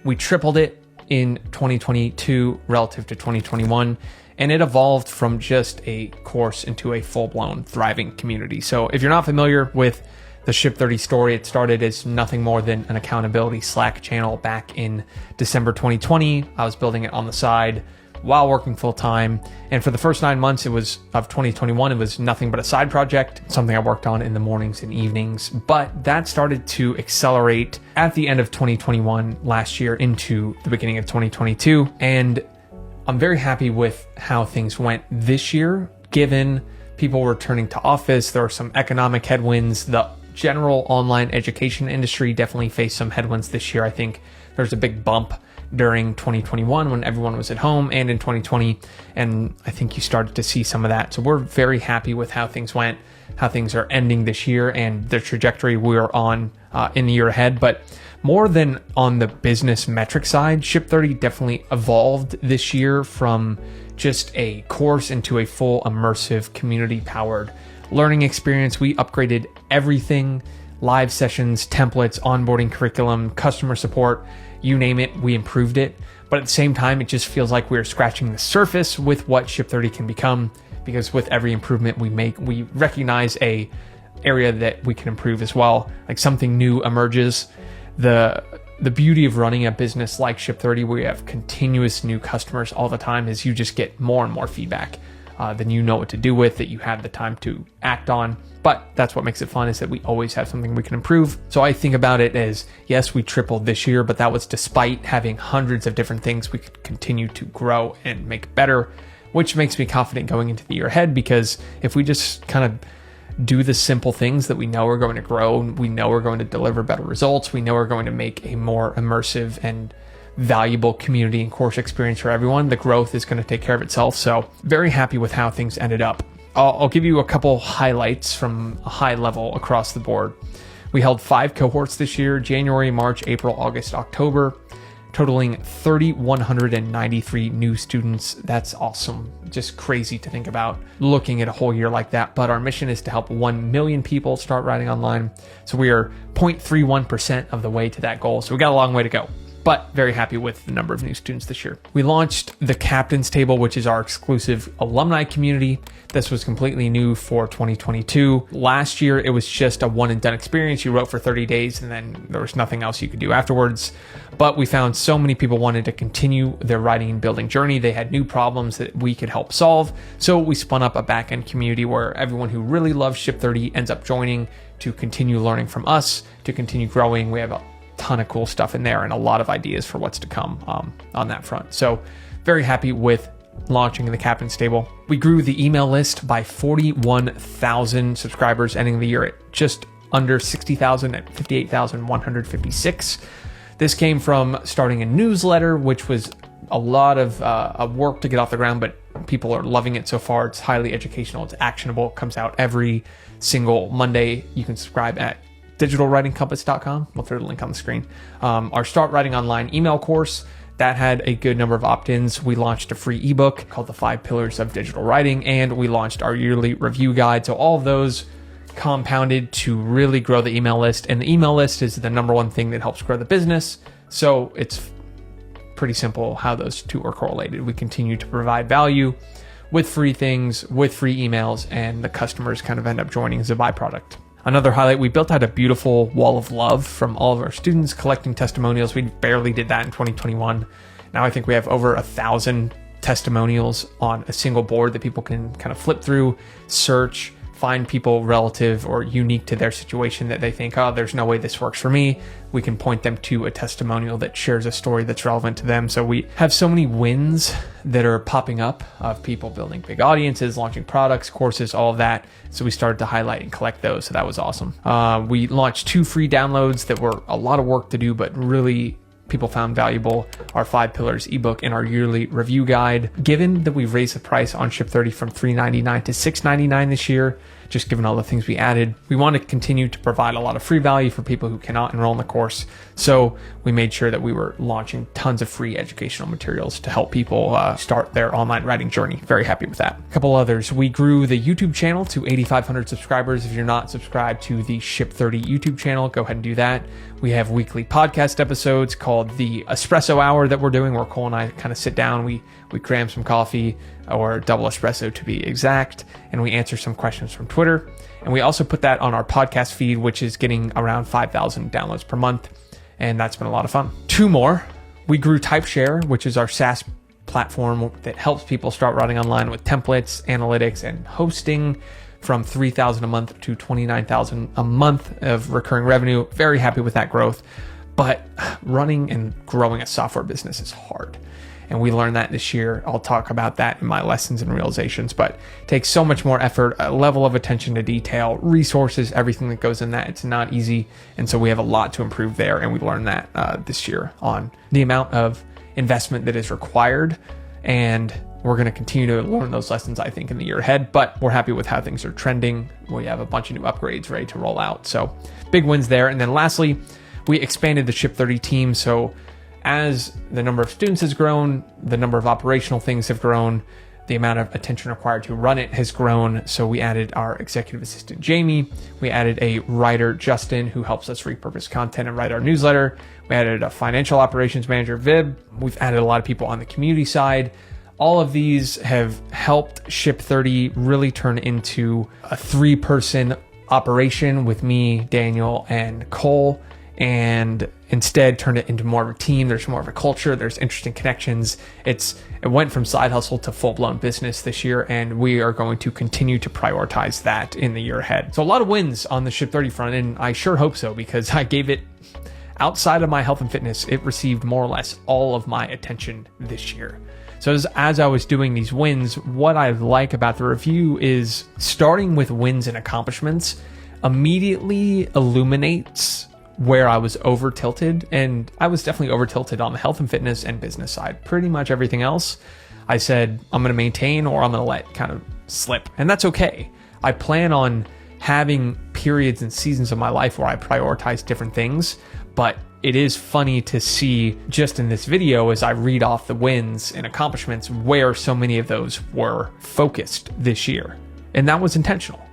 We tripled it in 2022 relative to 2021. And it evolved from just a course into a full-blown thriving community. So if you're not familiar with the Ship 30 story, it started as nothing more than an accountability Slack channel back in December 2020. I was building it on the side while working full-time. And for the first 9 months of 2021, it was nothing but a side project, something I worked on in the mornings and evenings. But that started to accelerate at the end of 2021 last year into the beginning of 2022. And I'm very happy with how things went this year, given people returning to office. There are some economic headwinds. The general online education industry definitely faced some headwinds this year. I think there's a big bump during 2021 when everyone was at home, and in 2020. And I think you started to see some of that. So we're very happy with how things went, how things are ending this year, and the trajectory we're on in the year ahead. But more than on the business metric side, Ship 30 definitely evolved this year from just a course into a full immersive community-powered learning experience. We upgraded everything: live sessions, templates, onboarding curriculum, customer support, you name it, we improved it. But at the same time, it just feels like we're scratching the surface with what Ship 30 can become, because with every improvement we make, we recognize a area that we can improve as well. Like something new emerges. The beauty of running a business like Ship 30, where you have continuous new customers all the time, is you just get more and more feedback than you know what to do with, that you have the time to act on. But that's what makes it fun, is that we always have something we can improve. So I think about it as, yes, we tripled this year, but that was despite having hundreds of different things we could continue to grow and make better, which makes me confident going into the year ahead, because if we just kind of do the simple things that we know are going to grow, and we know are going to deliver better results, we know are going to make a more immersive and valuable community and course experience for everyone, the growth is going to take care of itself. So very happy with how things ended up. I'll give you a couple highlights from a high level across the board. We held 5 cohorts this year: January, March, April, August, October, totaling 3,193 new students. That's awesome. Just crazy to think about looking at a whole year like that. But our mission is to help 1 million people start writing online. So we are 0.31% of the way to that goal. So we got a long way to go, but very happy with the number of new students this year. We launched the Captain's Table, which is our exclusive alumni community. This was completely new for 2022. Last year, it was just a one and done experience. You wrote for 30 days and then there was nothing else you could do afterwards. But we found so many people wanted to continue their writing and building journey. They had new problems that we could help solve. So we spun up a back-end community where everyone who really loves Ship 30 ends up joining to continue learning from us, to continue growing. We have a ton of cool stuff in there and a lot of ideas for what's to come on that front. So very happy with launching the Captain Stable. We grew the email list by 41,000 subscribers, ending the year at just under 60,000 at 58,156. This came from starting a newsletter, which was a lot of work to get off the ground, but people are loving it so far. It's highly educational. It's actionable. It comes out every single Monday. You can subscribe at digitalwritingcompass.com. We'll throw the link on the screen. Our Start Writing Online email course, that had a good number of opt-ins. We launched a free ebook called The 5 Pillars of Digital Writing, and we launched our yearly review guide. So all of those compounded to really grow the email list. And the email list is the number one thing that helps grow the business. So it's pretty simple how those two are correlated. We continue to provide value with free things, with free emails, and the customers kind of end up joining as a byproduct. Another highlight, we built out a beautiful wall of love from all of our students collecting testimonials. We barely did that in 2021. Now I think we have over 1,000 testimonials on a single board that people can kind of flip through, search, find people relative or unique to their situation that they think, oh, there's no way this works for me. We can point them to a testimonial that shares a story that's relevant to them. So we have so many wins that are popping up of people building big audiences, launching products, courses, all of that. So we started to highlight and collect those. So that was awesome. We launched 2 free downloads that were a lot of work to do, but really people found valuable: our 5 Pillars ebook and our yearly review guide. Given that we've raised the price on Ship30 from $3.99 to $6.99 this year, just given all the things we added, we want to continue to provide a lot of free value for people who cannot enroll in the course. So we made sure that we were launching tons of free educational materials to help people start their online writing journey. Very happy with that. A couple others. We grew the YouTube channel to 8,500 subscribers. If you're not subscribed to the Ship30 YouTube channel, go ahead and do that. We have weekly podcast episodes called the Espresso Hour that we're doing, where Cole and I kind of sit down, we cram some coffee, or double espresso to be exact, and we answer some questions from Twitter. And we also put that on our podcast feed, which is getting around 5,000 downloads per month, and that's been a lot of fun. 2 more. We grew TypeShare, which is our SaaS platform that helps people start writing online with templates, analytics, and hosting, from $3,000 a month to $29,000 a month of recurring revenue. Very happy with that growth. But running and growing a software business is hard. And we learned that this year. I'll talk about that in my lessons and realizations, but it takes so much more effort, a level of attention to detail, resources, everything that goes in that. It's not easy. And so we have a lot to improve there. And we learned that this year on the amount of investment that is required. And we're going to continue to learn those lessons, I think, in the year ahead, but we're happy with how things are trending. We have a bunch of new upgrades ready to roll out. So big wins there. And then lastly, we expanded the Ship30 team. So as the number of students has grown, the number of operational things have grown, the amount of attention required to run it has grown. So we added our executive assistant, Jamie. We added a writer, Justin, who helps us repurpose content and write our newsletter. We added a financial operations manager, Vib. We've added a lot of people on the community side. All of these have helped Ship30 really turn into a 3-person operation with me, Daniel, and Cole, and instead turned it into more of a team. There's more of a culture. There's interesting connections. It went from side hustle to full-blown business this year, and we are going to continue to prioritize that in the year ahead. So a lot of wins on the Ship30 front, and I sure hope so, because I gave it, outside of my health and fitness, it received more or less all of my attention this year. So as I was doing these wins, what I like about the review is starting with wins and accomplishments immediately illuminates where I was over tilted. And I was definitely over tilted on the health and fitness and business side. Pretty much everything else, I said, I'm going to maintain or I'm going to let kind of slip. And that's okay. I plan on having periods and seasons of my life where I prioritize different things, but it is funny to see just in this video as I read off the wins and accomplishments where so many of those were focused this year. And that was intentional,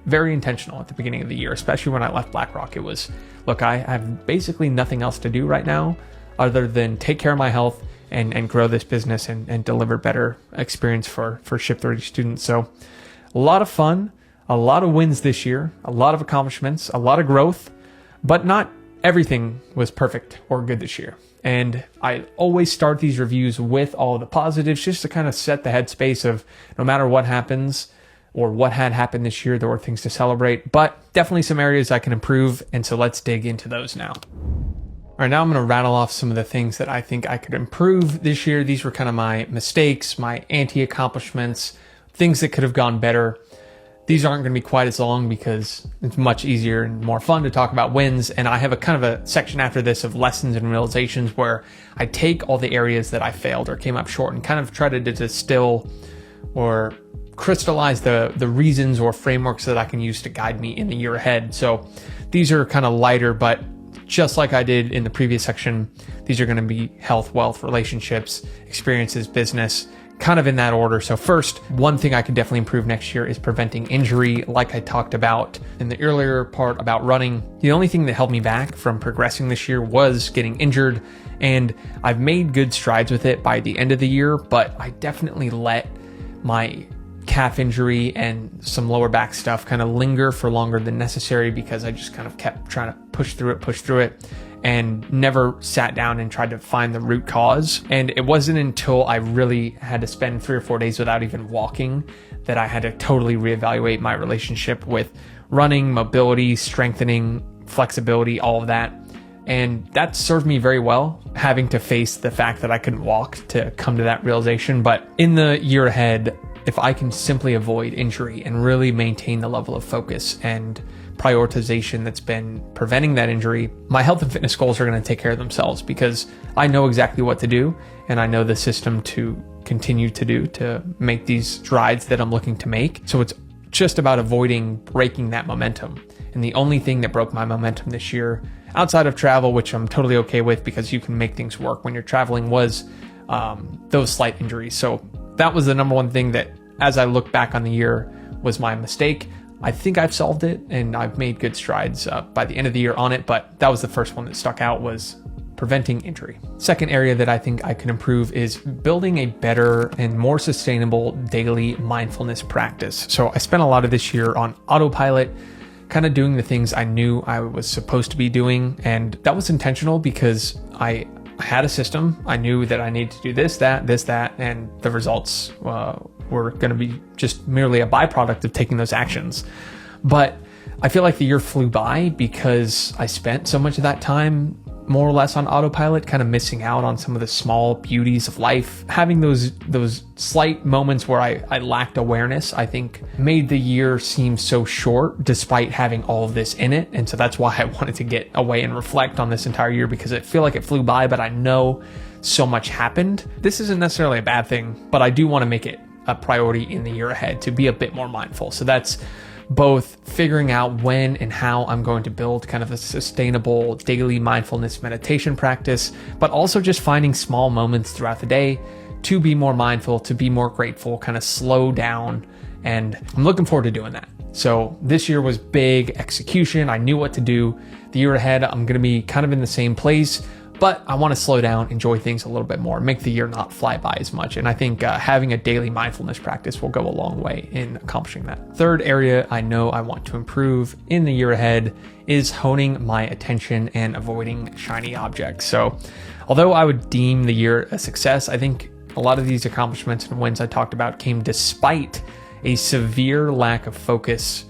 very intentional at the beginning of the year, especially when I left BlackRock. It was, look, I have basically nothing else to do right now other than take care of my health and grow this business and deliver better experience for Ship30 students. So a lot of fun, a lot of wins this year, a lot of accomplishments, a lot of growth, but not everything was perfect or good this year. And I always start these reviews with all of the positives, just to kind of set the headspace of no matter what happens or what had happened this year, there were things to celebrate, but definitely some areas I can improve. And so let's dig into those now. All All right, now I'm going to rattle off some of the things that I think I could improve this year. These were kind of my mistakes, my anti-accomplishments, things that could have gone better. These aren't going to be quite as long because it's much easier and more fun to talk about wins. And I have a kind of a section after this of lessons and realizations where I take all the areas that I failed or came up short and kind of try to distill or crystallize the reasons or frameworks that I can use to guide me in the year ahead. So these are kind of lighter, but just like I did in the previous section, these are going to be health, wealth, relationships, experiences, business, kind of in that order. So first, one thing I can definitely improve next year is preventing injury. Like I talked about in the earlier part about running, the only thing that held me back from progressing this year was getting injured. And I've made good strides with it by the end of the year, but I definitely let my calf injury and some lower back stuff kind of linger for longer than necessary because I just kind of kept trying to push through it and never sat down and tried to find the root cause. And it wasn't until I really had to spend 3 or 4 days without even walking that I had to totally reevaluate my relationship with running, mobility, strengthening, flexibility, all of that. And that served me very well, having to face the fact that I couldn't walk to come to that realization. But in the year ahead, if I can simply avoid injury and really maintain the level of focus and prioritization that's been preventing that injury, my health and fitness goals are going to take care of themselves because I know exactly what to do and I know the system to continue to do to make these strides that I'm looking to make. So it's just about avoiding breaking that momentum. And the only thing that broke my momentum this year, outside of travel, which I'm totally okay with because you can make things work when you're traveling, was those slight injuries. So that was the number one thing that, as I look back on the year, was my mistake. I think I've solved it and I've made good strides by the end of the year on it, but that was the first one that stuck out, was preventing injury. Second area that I think I can improve is building a better and more sustainable daily mindfulness practice. So I spent a lot of this year on autopilot, kind of doing the things I knew I was supposed to be doing. And that was intentional because I had a system. I knew that I needed to do this, that, and the results were going to be just merely a byproduct of taking those actions. But I feel like the year flew by because I spent so much of that time more or less on autopilot, kind of missing out on some of the small beauties of life. Having those slight moments where I lacked awareness, I think made the year seem so short despite having all of this in it. And so that's why I wanted to get away and reflect on this entire year, because I feel like it flew by, but I know so much happened. This isn't necessarily a bad thing, but I do want to make it a priority in the year ahead to be a bit more mindful. So that's both figuring out when and how I'm going to build kind of a sustainable daily mindfulness meditation practice, but also just finding small moments throughout the day to be more mindful, to be more grateful, kind of slow down. And I'm looking forward to doing that. So this year was big execution. I knew what to do. The year ahead, I'm going to be kind of in the same place, but I want to slow down, enjoy things a little bit more, make the year not fly by as much. And I think having a daily mindfulness practice will go a long way in accomplishing that. Third area I know I want to improve in the year ahead is honing my attention and avoiding shiny objects. So although I would deem the year a success, I think a lot of these accomplishments and wins I talked about came despite a severe lack of focus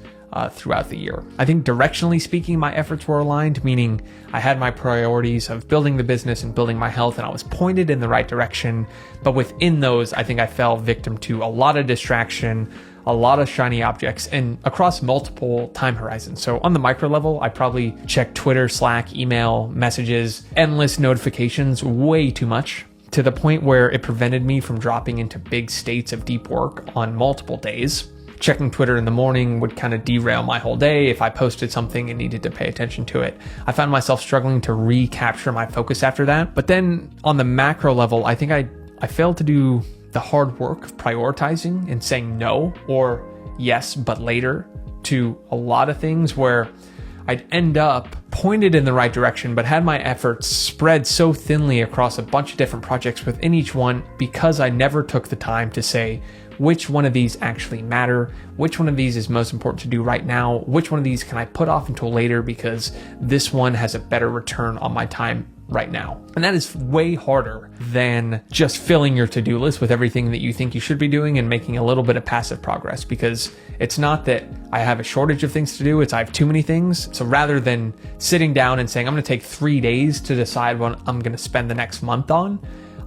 throughout the year. I think directionally speaking, my efforts were aligned, meaning I had my priorities of building the business and building my health, and I was pointed in the right direction. But within those, I think I fell victim to a lot of distraction, a lot of shiny objects, and across multiple time horizons. So on the micro level, I probably checked Twitter, Slack, email, messages, endless notifications way too much, to the point where it prevented me from dropping into big states of deep work on multiple days. Checking Twitter in the morning would kind of derail my whole day if I posted something and needed to pay attention to it. I found myself struggling to recapture my focus after that. But then on the macro level, I think I failed to do the hard work of prioritizing and saying no or yes, but later to a lot of things where I'd end up pointed in the right direction, but had my efforts spread so thinly across a bunch of different projects within each one because I never took the time to say, which one of these actually matter? Which one of these is most important to do right now? Which one of these can I put off until later because this one has a better return on my time right now. And that is way harder than just filling your to-do list with everything that you think you should be doing and making a little bit of passive progress, because it's not that I have a shortage of things to do, it's I have too many things. So rather than sitting down and saying, I'm going to take 3 days to decide what I'm going to spend the next month on,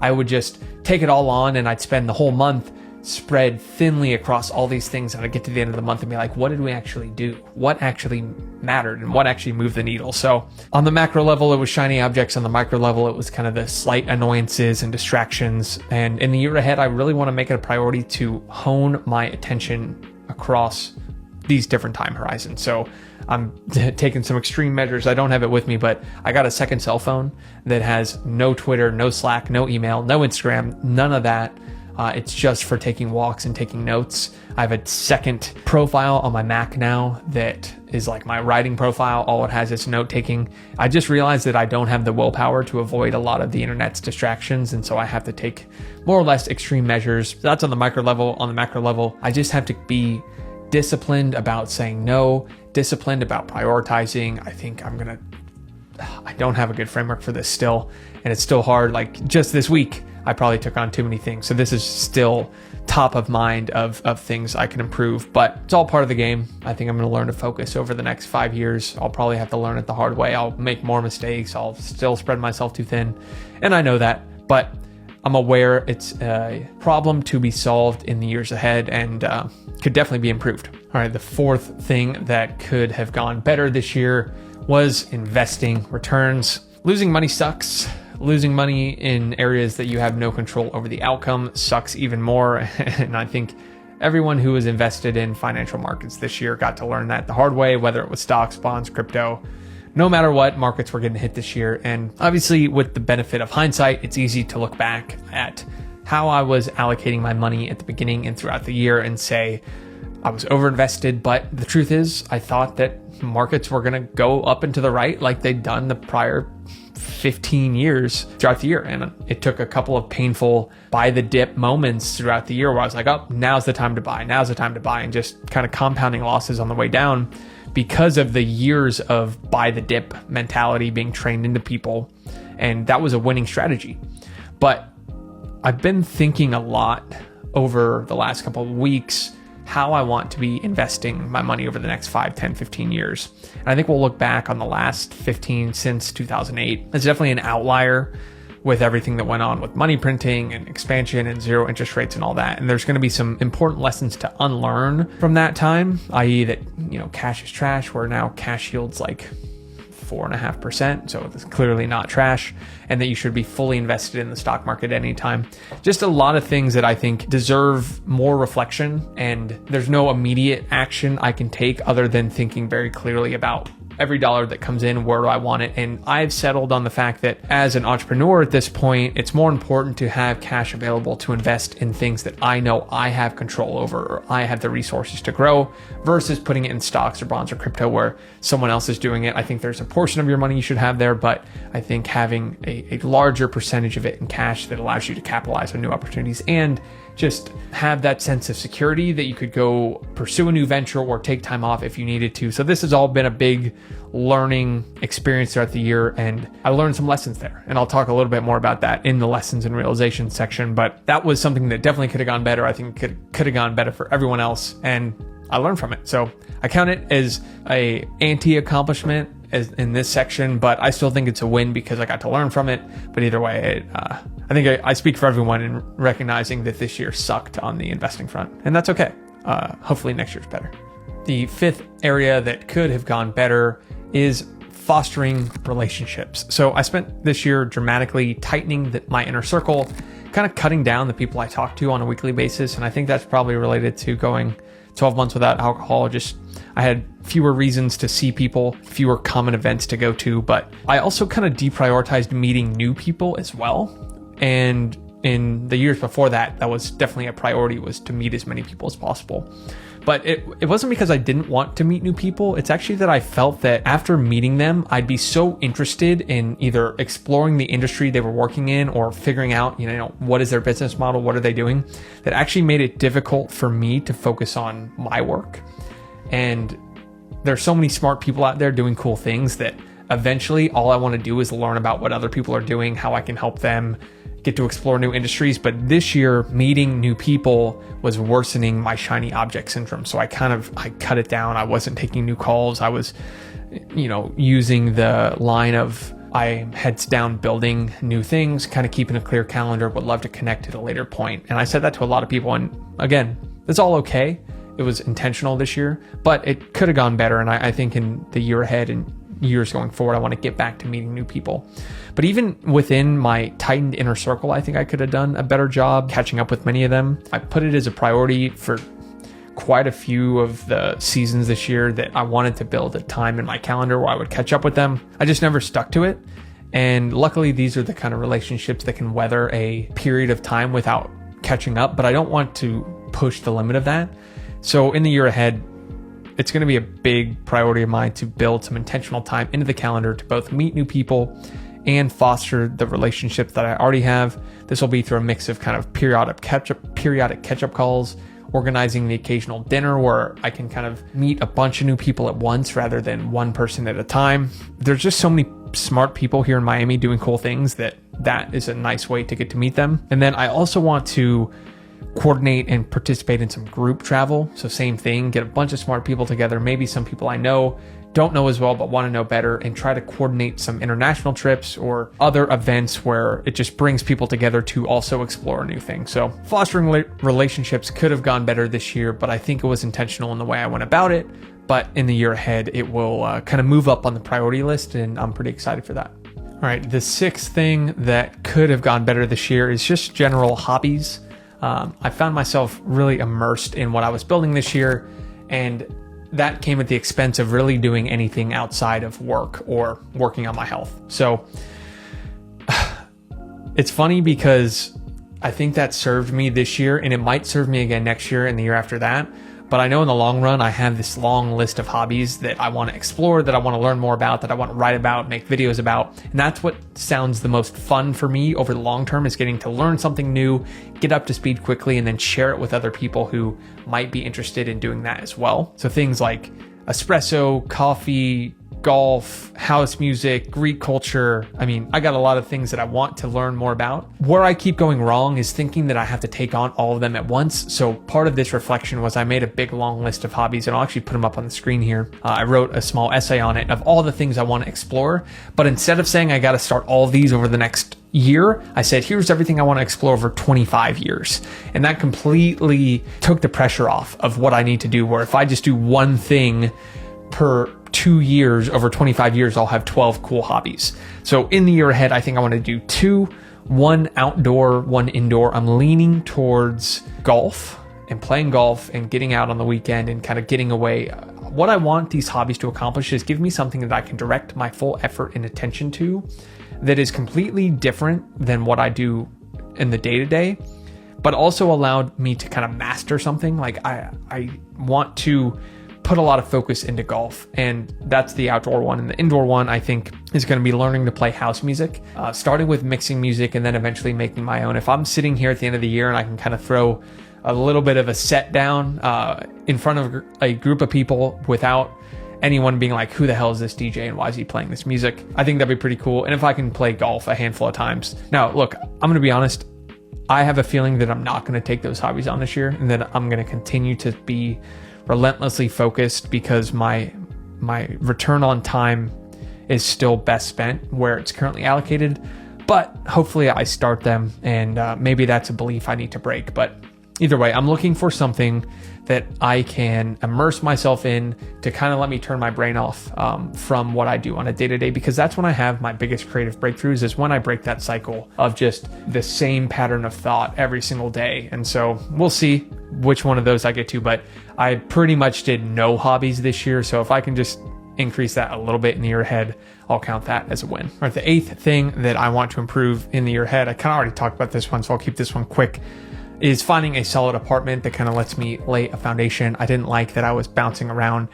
I would just take it all on and I'd spend the whole month spread thinly across all these things, and I'd get to the end of the month and be like, what did we actually do? What actually mattered and what actually moved the needle? So on the macro level, it was shiny objects. On the micro level, it was kind of the slight annoyances and distractions. And in the year ahead, I really want to make it a priority to hone my attention across these different time horizons. So I'm taking some extreme measures. I don't have it with me, but I got a second cell phone that has no Twitter, no Slack, no email, no Instagram, none of that. It's just for taking walks and taking notes. I have a second profile on my Mac now that is like my writing profile. All it has is note taking. I just realized that I don't have the willpower to avoid a lot of the internet's distractions. And so I have to take more or less extreme measures. So that's on the micro level. On the macro level, I just have to be disciplined about saying no, disciplined about prioritizing. I don't have a good framework for this still, and it's still hard. Like just this week, I probably took on too many things. So this is still top of mind of things I can improve, but it's all part of the game. I think I'm going to learn to focus over the next 5 years. I'll probably have to learn it the hard way. I'll make more mistakes. I'll still spread myself too thin. And I know that, but I'm aware it's a problem to be solved in the years ahead and could definitely be improved. All right, the fourth thing that could have gone better this year was investing returns. Losing money sucks. Losing money in areas that you have no control over the outcome sucks even more. And I think everyone who was invested in financial markets this year got to learn that the hard way, whether it was stocks, bonds, crypto. No matter what, markets were getting hit this year. And obviously, with the benefit of hindsight, it's easy to look back at how I was allocating my money at the beginning and throughout the year and say I was overinvested. But the truth is, I thought that markets were going to go up and to the right like they'd done the prior 15 years throughout the year. And it took a couple of painful buy the dip moments throughout the year where I was like, oh, now's the time to buy. Now's the time to buy. And just kind of compounding losses on the way down because of the years of buy the dip mentality being trained into people. And that was a winning strategy. But I've been thinking a lot over the last couple of weeks how I want to be investing my money over the next 5, 10, 15 years. And I think we'll look back on the last 15 since 2008. It's definitely an outlier with everything that went on with money printing and expansion and zero interest rates and all that. And there's going to be some important lessons to unlearn from that time, i.e. that, cash is trash, where now cash yields like 4.5%. So it's clearly not trash, and that you should be fully invested in the stock market at any time. Just a lot of things that I think deserve more reflection, and there's no immediate action I can take other than thinking very clearly about every dollar that comes in, where do I want it? And I've settled on the fact that as an entrepreneur at this point, it's more important to have cash available to invest in things that I know I have control over, or I have the resources to grow, versus putting it in stocks or bonds or crypto where someone else is doing it. I think there's a portion of your money you should have there, but I think having a larger percentage of it in cash that allows you to capitalize on new opportunities and just have that sense of security that you could go pursue a new venture or take time off if you needed to. So this has all been a big learning experience throughout the year, and I learned some lessons there. And I'll talk a little bit more about that in the lessons and realizations section, but that was something that definitely could have gone better. I think could have gone better for everyone else, and I learned from it. So I count it as a anti-accomplishment in this section, but I still think it's a win because I got to learn from it. But either way, I think I speak for everyone in recognizing that this year sucked on the investing front, and that's okay. Hopefully next year's better. The fifth area that could have gone better is fostering relationships. So I spent this year dramatically tightening my inner circle, kind of cutting down the people I talk to on a weekly basis. And I think that's probably related to going 12 months without alcohol. Just I had fewer reasons to see people, fewer common events to go to, but I also kind of deprioritized meeting new people as well. And in the years before that, that was definitely a priority, was to meet as many people as possible. But it wasn't because I didn't want to meet new people. It's actually that I felt that after meeting them, I'd be so interested in either exploring the industry they were working in or figuring out, what is their business model? What are they doing? That actually made it difficult for me to focus on my work. And there's so many smart people out there doing cool things that Eventually, all I want to do is learn about what other people are doing, how I can help them, get to explore new industries. But this year, meeting new people was worsening my shiny object syndrome. So I cut it down. I wasn't taking new calls. I was, using the line of I heads down building new things, kind of keeping a clear calendar, would love to connect at a later point. And I said that to a lot of people. And again, it's all okay. It was intentional this year, but it could have gone better. And I think in the year ahead and years going forward, I want to get back to meeting new people. But even within my tightened inner circle, I think I could have done a better job catching up with many of them. I put it as a priority for quite a few of the seasons this year that I wanted to build a time in my calendar where I would catch up with them. I just never stuck to it. And luckily, these are the kind of relationships that can weather a period of time without catching up, but I don't want to push the limit of that. So in the year ahead, it's going to be a big priority of mine to build some intentional time into the calendar to both meet new people and foster the relationships that I already have. This will be through a mix of kind of periodic catch-up calls, organizing the occasional dinner where I can kind of meet a bunch of new people at once rather than one person at a time. There's just so many smart people here in Miami doing cool things that is a nice way to get to meet them. And then I also want to coordinate and participate in some group travel. So same thing, get a bunch of smart people together, maybe some people I don't know as well, but want to know better, and try to coordinate some international trips or other events where it just brings people together to also explore a new thing. So fostering relationships could have gone better this year, but I think it was intentional in the way I went about it. But in the year ahead, it will kind of move up on the priority list, and I'm pretty excited for that. All right, the sixth thing that could have gone better this year is just general hobbies. I found myself really immersed in what I was building this year, and that came at the expense of really doing anything outside of work or working on my health. So it's funny because I think that served me this year, and it might serve me again next year and the year after that. But I know in the long run, I have this long list of hobbies that I want to explore, that I want to learn more about, that I want to write about, make videos about. And that's what sounds the most fun for me over the long term, is getting to learn something new, get up to speed quickly, and then share it with other people who might be interested in doing that as well. So things like espresso, coffee, golf, house music, Greek culture. I mean, I got a lot of things that I want to learn more about. Where I keep going wrong is thinking that I have to take on all of them at once. So part of this reflection was I made a big long list of hobbies, and I'll actually put them up on the screen here. I wrote a small essay on it of all the things I want to explore. But instead of saying I got to start all of these over the next year, I said, here's everything I want to explore over 25 years. And that completely took the pressure off of what I need to do, where if I just do one thing per 2 years, over 25 years, I'll have 12 cool hobbies. So in the year ahead, I think I want to do 2, one outdoor, one indoor. I'm leaning towards golf and playing golf and getting out on the weekend and kind of getting away. What I want these hobbies to accomplish is give me something that I can direct my full effort and attention to that is completely different than what I do in the day-to-day, but also allowed me to kind of master something. Like I want to put a lot of focus into golf, and that's the outdoor one. And the indoor one, I think, is going to be learning to play house music, starting with mixing music and then eventually making my own. If I'm sitting here at the end of the year and I can kind of throw a little bit of a set down in front of a group of people without anyone being like, who the hell is this DJ and why is he playing this music? I think that'd be pretty cool. And if I can play golf a handful of times. Now, look, I'm going to be honest. I have a feeling that I'm not going to take those hobbies on this year, and that I'm going to continue to be relentlessly focused because my return on time is still best spent where it's currently allocated. But hopefully I start them, and maybe that's a belief I need to break. But either way, I'm looking for something that I can immerse myself in to kind of let me turn my brain off from what I do on a day-to-day, because that's when I have my biggest creative breakthroughs, is when I break that cycle of just the same pattern of thought every single day. And so we'll see which one of those I get to, but I pretty much did no hobbies this year. So if I can just increase that a little bit in the year ahead, I'll count that as a win. All right, the eighth thing that I want to improve in the year ahead, I kind of already talked about this one, so I'll keep this one quick, is finding a solid apartment that kind of lets me lay a foundation. I didn't like that I was bouncing around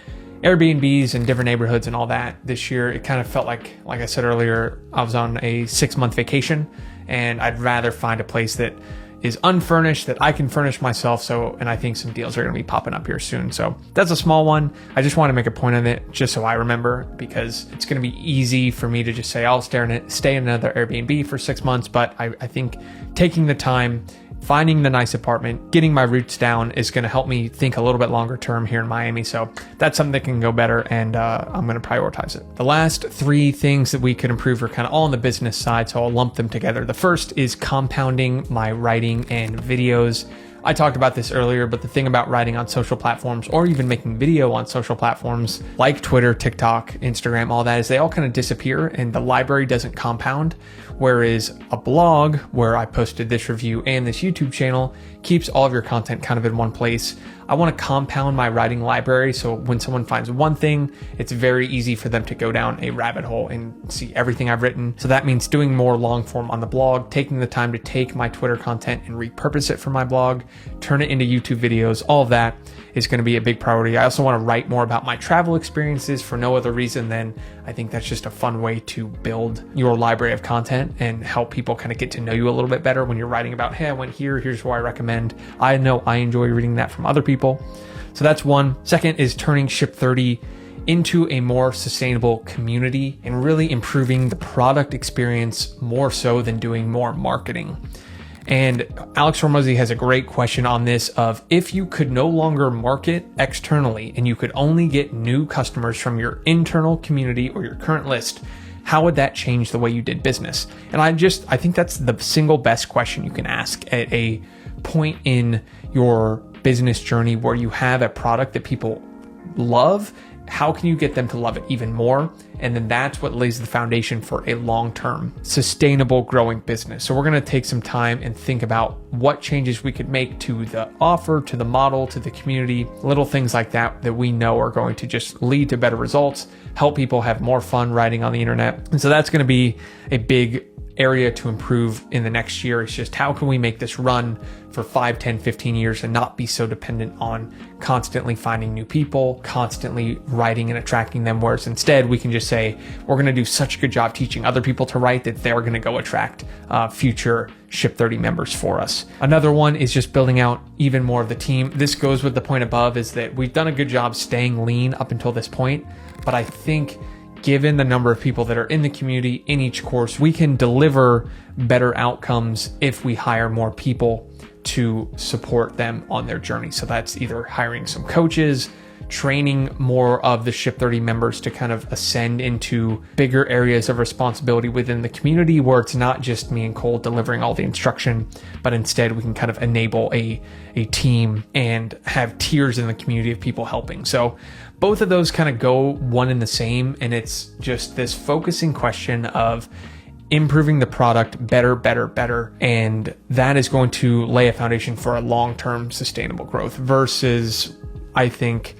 Airbnbs and different neighborhoods and all that this year. It kind of felt like I said earlier, I was on a 6-month vacation, and I'd rather find a place that is unfurnished that I can furnish myself. And I think some deals are going to be popping up here soon. So that's a small one. I just want to make a point on it just so I remember, because it's going to be easy for me to just say I'll stay in another Airbnb for 6 months. But I think taking the time, finding the nice apartment, getting my roots down is going to help me think a little bit longer term here in Miami. So that's something that can go better, and I'm going to prioritize it. The last 3 things that we could improve are kind of all on the business side, so I'll lump them together. The first is compounding my writing and videos. I talked about this earlier, but the thing about writing on social platforms, or even making video on social platforms like Twitter, TikTok, Instagram, all that, is they all kind of disappear and the library doesn't compound. Whereas a blog, where I posted this review and this YouTube channel, keeps all of your content kind of in one place. I want to compound my writing library, so when someone finds one thing, it's very easy for them to go down a rabbit hole and see everything I've written. So that means doing more long form on the blog, taking the time to take my Twitter content and repurpose it for my blog, turn it into YouTube videos. All of that is going to be a big priority. I also want to write more about my travel experiences for no other reason than I think that's just a fun way to build your library of content and help people kind of get to know you a little bit better when you're writing about, hey, I went here, here's where I recommend. I know I enjoy reading that from other people. So that's one. Second is turning Ship 30 into a more sustainable community and really improving the product experience more so than doing more marketing. And Alex Hormozy has a great question on this of, if you could no longer market externally and you could only get new customers from your internal community or your current list, how would that change the way you did business? And I think that's the single best question you can ask at a point in your business journey where you have a product that people love. How can you get them to love it even more? And then that's what lays the foundation for a long-term, sustainable, growing business. So we're going to take some time and think about what changes we could make to the offer, to the model, to the community, little things like that that we know are going to just lead to better results, help people have more fun writing on the internet. And so that's going to be a big area to improve in the next year. It's just, how can we make this run for 5, 10, 15 years and not be so dependent on constantly finding new people, constantly writing and attracting them, whereas instead we can just say, we're going to do such a good job teaching other people to write that they're going to go attract future Ship 30 members for us. Another one is just building out even more of the team. This goes with the point above, is that we've done a good job staying lean up until this point, but I think given the number of people that are in the community in each course, we can deliver better outcomes if we hire more people to support them on their journey. So that's either hiring some coaches, training more of the Ship 30 members to kind of ascend into bigger areas of responsibility within the community, where it's not just me and Cole delivering all the instruction, but instead we can kind of enable a team and have tiers in the community of people helping. So both of those kind of go one and the same, and it's just this focusing question of improving the product better, and that is going to lay a foundation for a long-term sustainable growth versus, I think,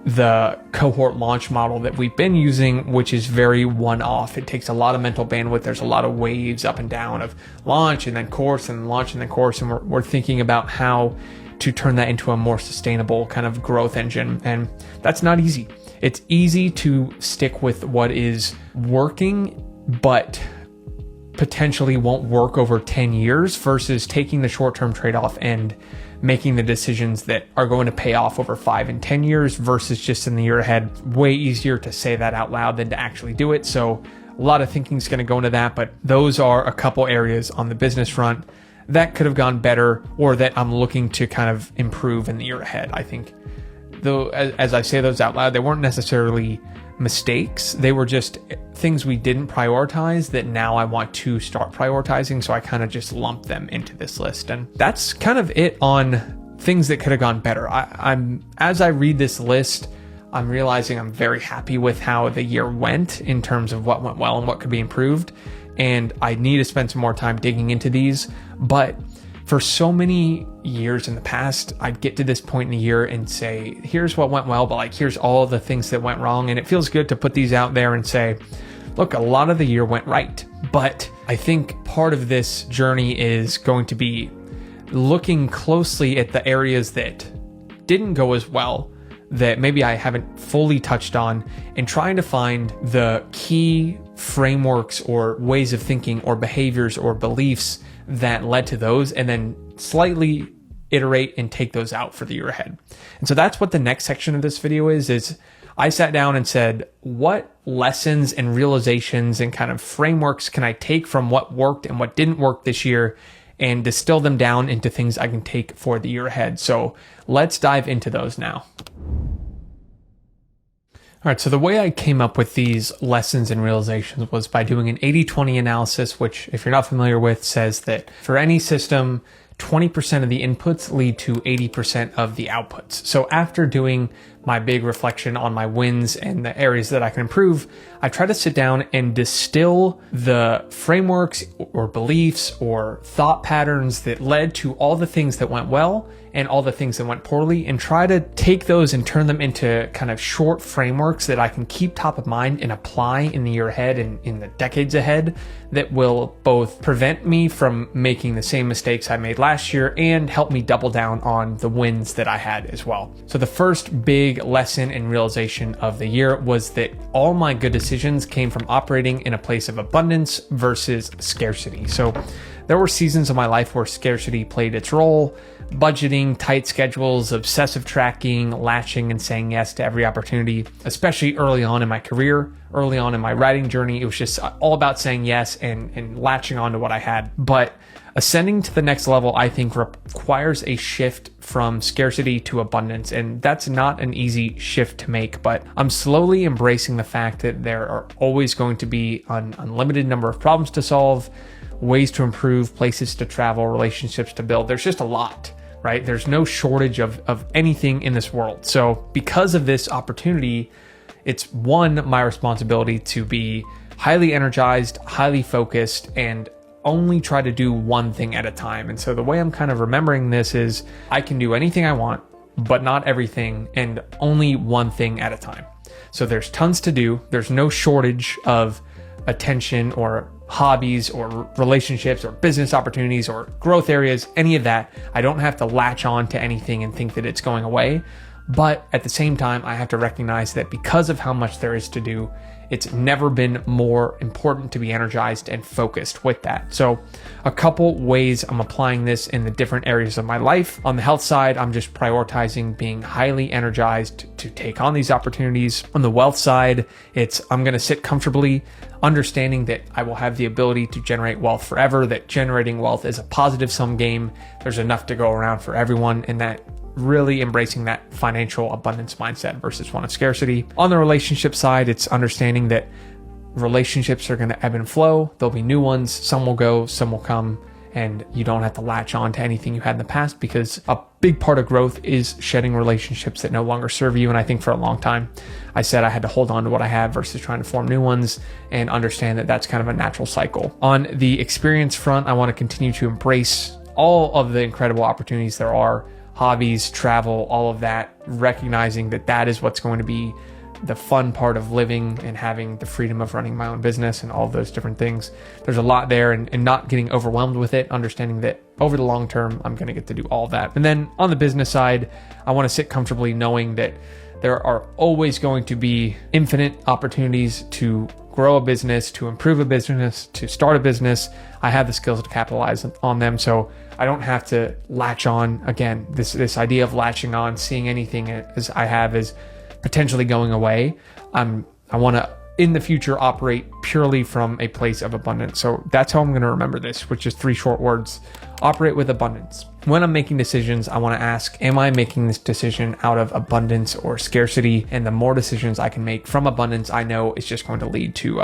the cohort launch model that we've been using, which is very one-off. It takes a lot of mental bandwidth. There's a lot of waves up and down of launch and then course and launch and then course, and we're thinking about how to turn that into a more sustainable kind of growth engine. And that's not easy. It's easy to stick with what is working, but potentially won't work over 10 years versus taking the short-term trade-off and making the decisions that are going to pay off over 5 and 10 years versus just in the year ahead. Way easier to say that out loud than to actually do it. So a lot of thinking is going to go into that, but those are a couple areas on the business front that could have gone better, or that I'm looking to kind of improve in the year ahead. I think, though, as I say those out loud, they weren't necessarily mistakes. They were just things we didn't prioritize that now I want to start prioritizing. So I kind of just lumped them into this list. And that's kind of it on things that could have gone better. As I read this list, I'm realizing I'm very happy with how the year went in terms of what went well and what could be improved. And I need to spend some more time digging into these. But for so many years in the past, I'd get to this point in the year and say, here's what went well, but like, here's all the things that went wrong. And it feels good to put these out there and say, look, a lot of the year went right. But I think part of this journey is going to be looking closely at the areas that didn't go as well, that maybe I haven't fully touched on, and trying to find the key frameworks or ways of thinking or behaviors or beliefs that led to those, and then slightly iterate and take those out for the year ahead. And so that's what the next section of this video is I sat down and said, what lessons and realizations and kind of frameworks can I take from what worked and what didn't work this year and distill them down into things I can take for the year ahead. So let's dive into those now. All right, so the way I came up with these lessons and realizations was by doing an 80-20 analysis, which if you're not familiar with, says that for any system, 20% of the inputs lead to 80% of the outputs. So after doing my big reflection on my wins and the areas that I can improve, I try to sit down and distill the frameworks or beliefs or thought patterns that led to all the things that went well and all the things that went poorly, and try to take those and turn them into kind of short frameworks that I can keep top of mind and apply in the year ahead and in the decades ahead, that will both prevent me from making the same mistakes I made last year and help me double down on the wins that I had as well. So the first big lesson and realization of the year was that all my good decisions came from operating in a place of abundance versus scarcity. So there were seasons of my life where scarcity played its role: budgeting, tight schedules, obsessive tracking, latching and saying yes to every opportunity, especially early on in my career, early on in my writing journey. It was just all about saying yes and latching on to what I had. But ascending to the next level, I think, requires a shift from scarcity to abundance. And that's not an easy shift to make, but I'm slowly embracing the fact that there are always going to be an unlimited number of problems to solve, ways to improve, places to travel, relationships to build. There's just a lot, right? There's no shortage of anything in this world. So because of this opportunity, it's my responsibility to be highly energized, highly focused, and only try to do one thing at a time. And so the way I'm kind of remembering this is I can do anything I want, but not everything, and only one thing at a time. So there's tons to do. There's no shortage of attention or hobbies or relationships or business opportunities or growth areas, any of that. I don't have to latch on to anything and think that it's going away. But at the same time, I have to recognize that because of how much there is to do, it's never been more important to be energized and focused with that. So a couple ways I'm applying this in the different areas of my life. On the health side, I'm just prioritizing being highly energized to take on these opportunities. On the wealth side, I'm going to sit comfortably, understanding that I will have the ability to generate wealth forever, that generating wealth is a positive sum game. There's enough to go around for everyone, and that really embracing that financial abundance mindset versus one of scarcity. On the relationship side, it's understanding that relationships are going to ebb and flow. There'll be new ones. Some will go, some will come, and you don't have to latch on to anything you had in the past, because a big part of growth is shedding relationships that no longer serve you. And I think for a long time, I said I had to hold on to what I had versus trying to form new ones, and understand that that's kind of a natural cycle. On the experience front, I want to continue to embrace all of the incredible opportunities there are. Hobbies, travel, all of that, recognizing that that is what's going to be the fun part of living and having the freedom of running my own business and all of those different things. There's a lot there, and not getting overwhelmed with it, understanding that over the long term, I'm going to get to do all of that. And then on the business side, I want to sit comfortably knowing that there are always going to be infinite opportunities to grow a business, to improve a business, to start a business. I have the skills to capitalize on them. So I don't have to latch on. Again, this idea of latching on, seeing anything as I have as potentially going away. I want to, in the future, operate purely from a place of abundance. So that's how I'm going to remember this, which is 3 short words: operate with abundance. When I'm making decisions, I want to ask, am I making this decision out of abundance or scarcity? And the more decisions I can make from abundance, I know it's just going to lead to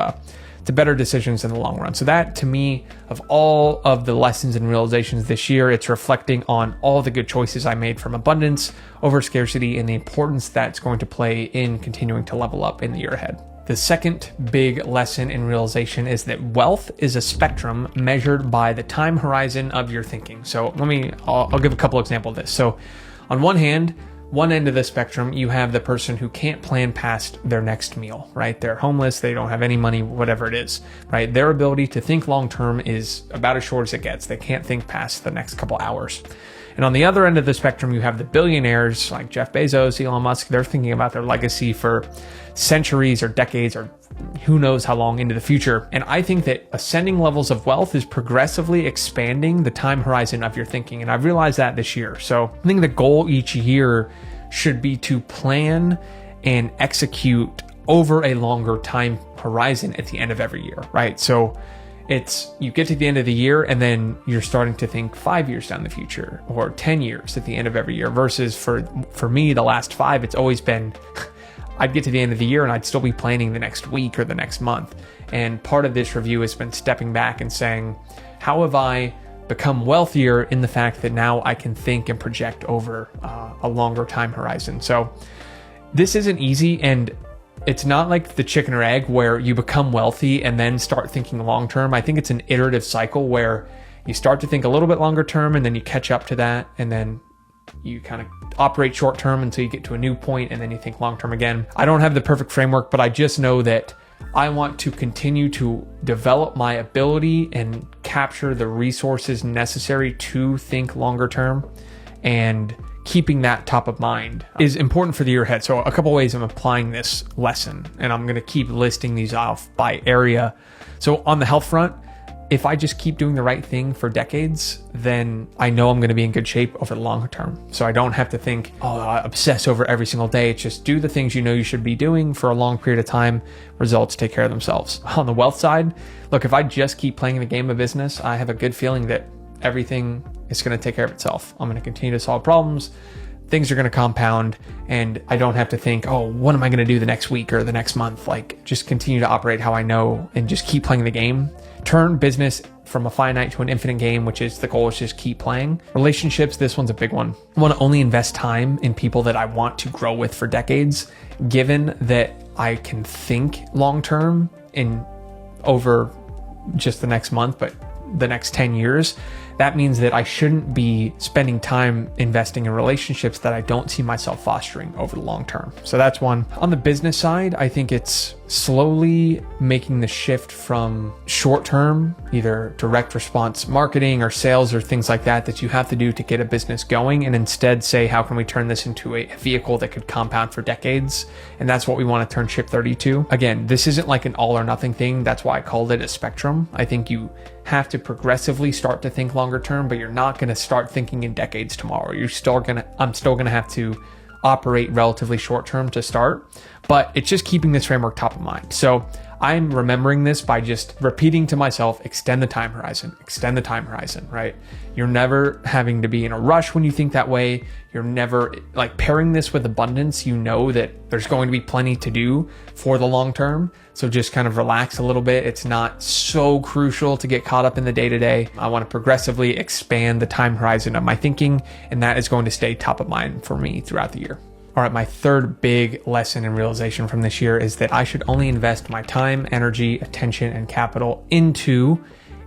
better decisions in the long run. So that, to me, of all of the lessons and realizations this year, it's reflecting on all the good choices I made from abundance over scarcity, and the importance that's going to play in continuing to level up in the year ahead. The second big lesson and realization is that wealth is a spectrum measured by the time horizon of your thinking. So I'll give a couple examples of this. So on one hand, one end of the spectrum, you have the person who can't plan past their next meal, right? They're homeless, they don't have any money, whatever it is, right? Their ability to think long-term is about as short as it gets. They can't think past the next couple hours. And on the other end of the spectrum, you have the billionaires like Jeff Bezos, Elon Musk. They're thinking about their legacy for centuries or decades or who knows how long into the future. And I think that ascending levels of wealth is progressively expanding the time horizon of your thinking. And I've realized that this year. So I think the goal each year should be to plan and execute over a longer time horizon at the end of every year, right? So you get to the end of the year and then you're starting to think 5 years down the future or 10 years at the end of every year, versus for me, the last 5, it's always been, I'd get to the end of the year and I'd still be planning the next week or the next month. And part of this review has been stepping back and saying, how have I become wealthier in the fact that now I can think and project over a longer time horizon? So this isn't easy, and it's not like the chicken or egg where you become wealthy and then start thinking long term. I think it's an iterative cycle where you start to think a little bit longer term and then you catch up to that, and then you kind of operate short term until you get to a new point, and then you think long term again. I don't have the perfect framework, but I just know that I want to continue to develop my ability and capture the resources necessary to think longer term, and keeping that top of mind is important for the year ahead. So a couple ways I'm applying this lesson, and I'm going to keep listing these off by area. So on the health front, if I just keep doing the right thing for decades, then I know I'm going to be in good shape over the long term. So I don't have to think, I obsess over every single day. It's just do the things you know you should be doing for a long period of time. Results take care of themselves. On the wealth side, look, if I just keep playing the game of business, I have a good feeling that everything is going to take care of itself. I'm going to continue to solve problems. Things are going to compound, and I don't have to think, what am I going to do the next week or the next month? Like, just continue to operate how I know and just keep playing the game. Turn business from a finite to an infinite game, which is the goal, is just keep playing. Relationships, this one's a big one. I want to only invest time in people that I want to grow with for decades, given that I can think long-term in over just the next month, but the next 10 years. That means that I shouldn't be spending time investing in relationships that I don't see myself fostering over the long term. So that's one. On the business side, I think it's slowly making the shift from short term, either direct response marketing or sales or things like that you have to do to get a business going, and instead say, how can we turn this into a vehicle that could compound for decades? And that's what we want to turn Ship 30 to. Again, this isn't like an all or nothing thing. That's why I called it a spectrum. I think you have to progressively start to think longer term, but you're not going to start thinking in decades tomorrow. I'm still going to have to operate relatively short term to start, but it's just keeping this framework top of mind. So I'm remembering this by just repeating to myself, extend the time horizon, right? You're never having to be in a rush when you think that way. You're never like pairing this with abundance. You know that there's going to be plenty to do for the long term. So just kind of relax a little bit. It's not so crucial to get caught up in the day-to-day. I want to progressively expand the time horizon of my thinking, and that is going to stay top of mind for me throughout the year. All right, my third big lesson and realization from this year is that I should only invest my time, energy, attention, and capital into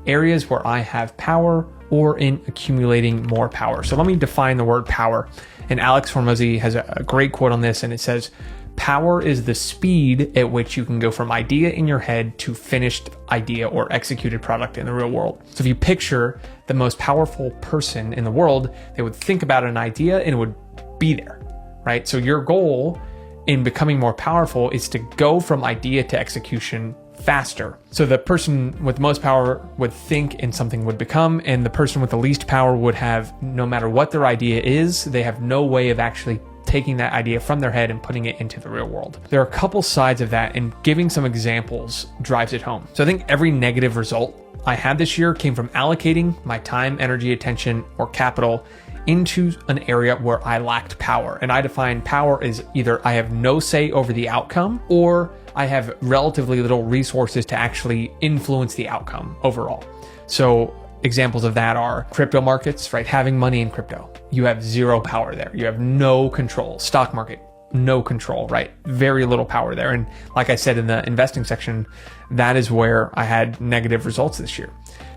areas where I have power or in accumulating more power. So let me define the word power. And Alex Hormozi has a great quote on this, and it says, power is the speed at which you can go from idea in your head to finished idea or executed product in the real world. So if you picture the most powerful person in the world, they would think about an idea and it would be there, right? So your goal in becoming more powerful is to go from idea to execution faster. So the person with the most power would think and something would become, and the person with the least power would have, no matter what their idea is, they have no way of actually taking that idea from their head and putting it into the real world. There are a couple sides of that, and giving some examples drives it home. So I think every negative result I had this year came from allocating my time, energy, attention, or capital into an area where I lacked power. And I define power as either I have no say over the outcome, or I have relatively little resources to actually influence the outcome overall. So examples of that are crypto markets, right? Having money in crypto, you have zero power there. You have no control. Stock market, no control, right? Very little power there. And like I said in the investing section, that is where I had negative results this year.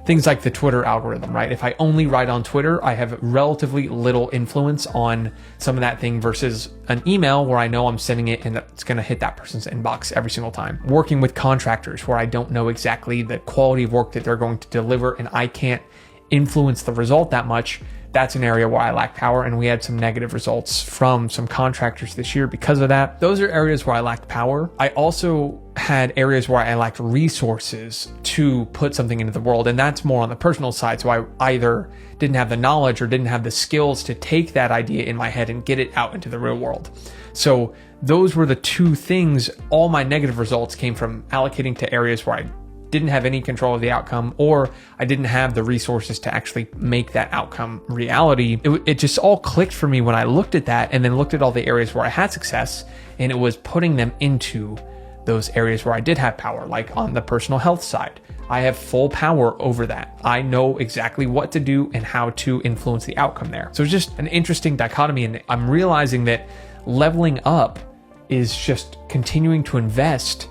Things like the Twitter algorithm, right? If I only write on Twitter, I have relatively little influence on some of that thing versus an email where I know I'm sending it and it's going to hit that person's inbox every single time. Working with contractors where I don't know exactly the quality of work that they're going to deliver and I can't influence the result that much. that's an area where I lack power, and we had some negative results from some contractors this year because of that. Those are areas where I lacked power. I also had areas where I lacked resources to put something into the world, and that's more on the personal side. So I either didn't have the knowledge or didn't have the skills to take that idea in my head and get it out into the real world. So those were the two things. All my negative results came from allocating to areas where I didn't have any control of the outcome, or I didn't have the resources to actually make that outcome reality. It just all clicked for me when I looked at that, and then looked at all the areas where I had success, and it was putting them into those areas where I did have power, like on the personal health side. I have full power over that. I know exactly what to do and how to influence the outcome there. So it's just an interesting dichotomy, and I'm realizing that leveling up is just continuing to invest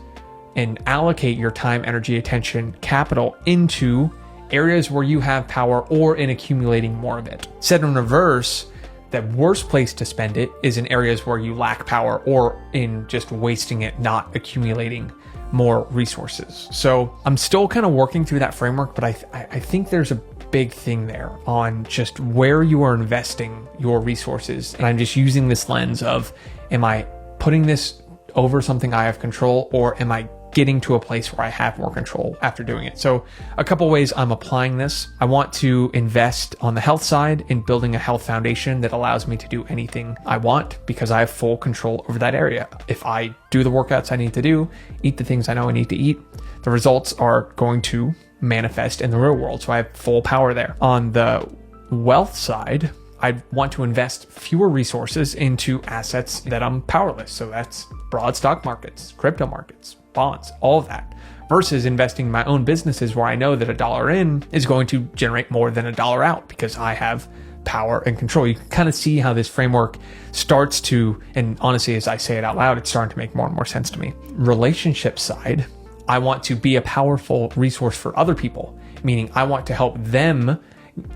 and allocate your time, energy, attention, capital into areas where you have power, or in accumulating more of it. Said in reverse, the worst place to spend it is in areas where you lack power, or in just wasting it, not accumulating more resources. So I'm still kind of working through that framework, but I think there's a big thing there on just where you are investing your resources. And I'm just using this lens of, am I putting this over something I have control, or am I getting to a place where I have more control after doing it? So a couple ways I'm applying this. I want to invest on the health side in building a health foundation that allows me to do anything I want, because I have full control over that area. If I do the workouts I need to do, eat the things I know I need to eat, the results are going to manifest in the real world. So I have full power there. On the wealth side, I want to invest fewer resources into assets that I'm powerless. So that's broad stock markets, crypto markets, bonds, all of that, versus investing in my own businesses where I know that $1 in is going to generate more than $1 out, because I have power and control. You can kind of see how this framework starts to, and honestly, as I say it out loud, it's starting to make more and more sense to me. Relationship side, I want to be a powerful resource for other people, meaning I want to help them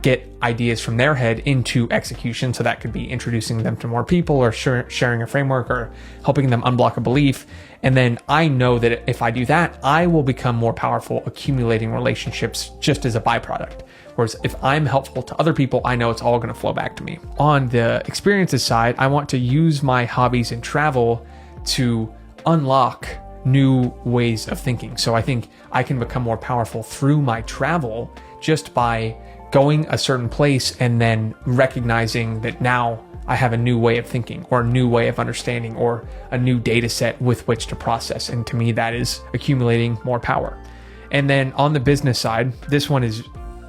get ideas from their head into execution. So that could be introducing them to more people, or sharing a framework, or helping them unblock a belief. And then I know that if I do that, I will become more powerful, accumulating relationships just as a byproduct. Whereas if I'm helpful to other people, I know it's all going to flow back to me. On the experiences side, I want to use my hobbies and travel to unlock new ways of thinking. So I think I can become more powerful through my travel just by going a certain place and then recognizing that now I have a new way of thinking, or a new way of understanding, or a new data set with which to process. And to me, that is accumulating more power. And then on the business side, this one is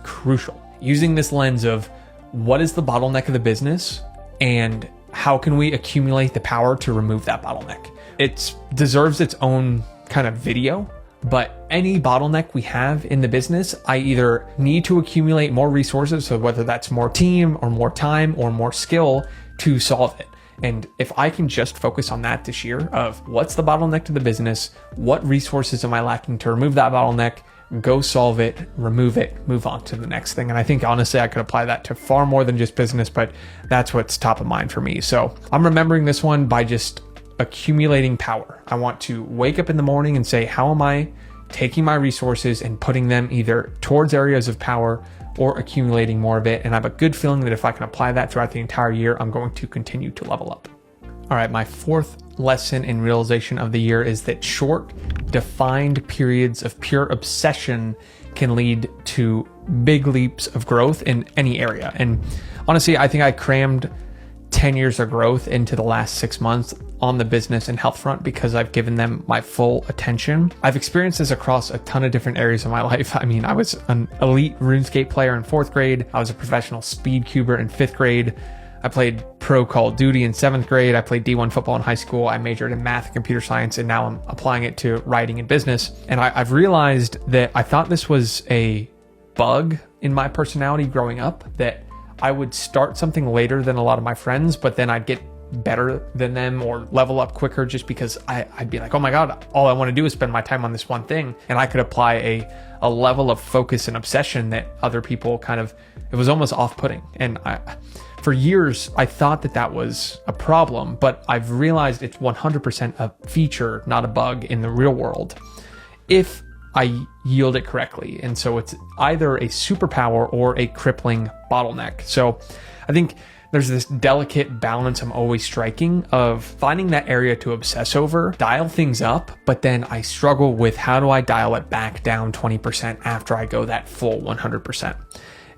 crucial. Using this lens of what is the bottleneck of the business, and how can we accumulate the power to remove that bottleneck? It deserves its own kind of video. But any bottleneck we have in the business, I either need to accumulate more resources, so whether that's more team or more time or more skill, to solve it. And if I can just focus on that this year, of what's the bottleneck to the business, what resources am I lacking to remove that bottleneck, go solve it, remove it, move on to the next thing. And I think honestly, I could apply that to far more than just business, but that's what's top of mind for me. So I'm remembering this one by just accumulating power. I want to wake up in the morning and say, how am I taking my resources and putting them either towards areas of power or accumulating more of it? And I have a good feeling that if I can apply that throughout the entire year, I'm going to continue to level up. All right, my fourth lesson and realization of the year is that short, defined periods of pure obsession can lead to big leaps of growth in any area. And honestly, I think I crammed 10 years of growth into the last 6 months on the business and health front, because I've given them my full attention. I've experienced this across a ton of different areas of my life. I mean, I was an elite RuneScape player in 4th grade. I was a professional speed cuber in 5th grade. I played pro Call of Duty in 7th grade. I played D1 football in high school. I majored in math and computer science, and now I'm applying it to writing and business. And I've realized that I thought this was a bug in my personality growing up, that I would start something later than a lot of my friends, but then I'd get better than them or level up quicker, just because I'd be like, oh my God, all I want to do is spend my time on this one thing. And I could apply a level of focus and obsession that other people it was almost off-putting. And for years, I thought that was a problem, but I've realized it's 100% a feature, not a bug in the real world. If I yield it correctly. And so it's either a superpower or a crippling bottleneck. So I think there's this delicate balance I'm always striking of finding that area to obsess over, dial things up, but then I struggle with how do I dial it back down 20% after I go that full 100%.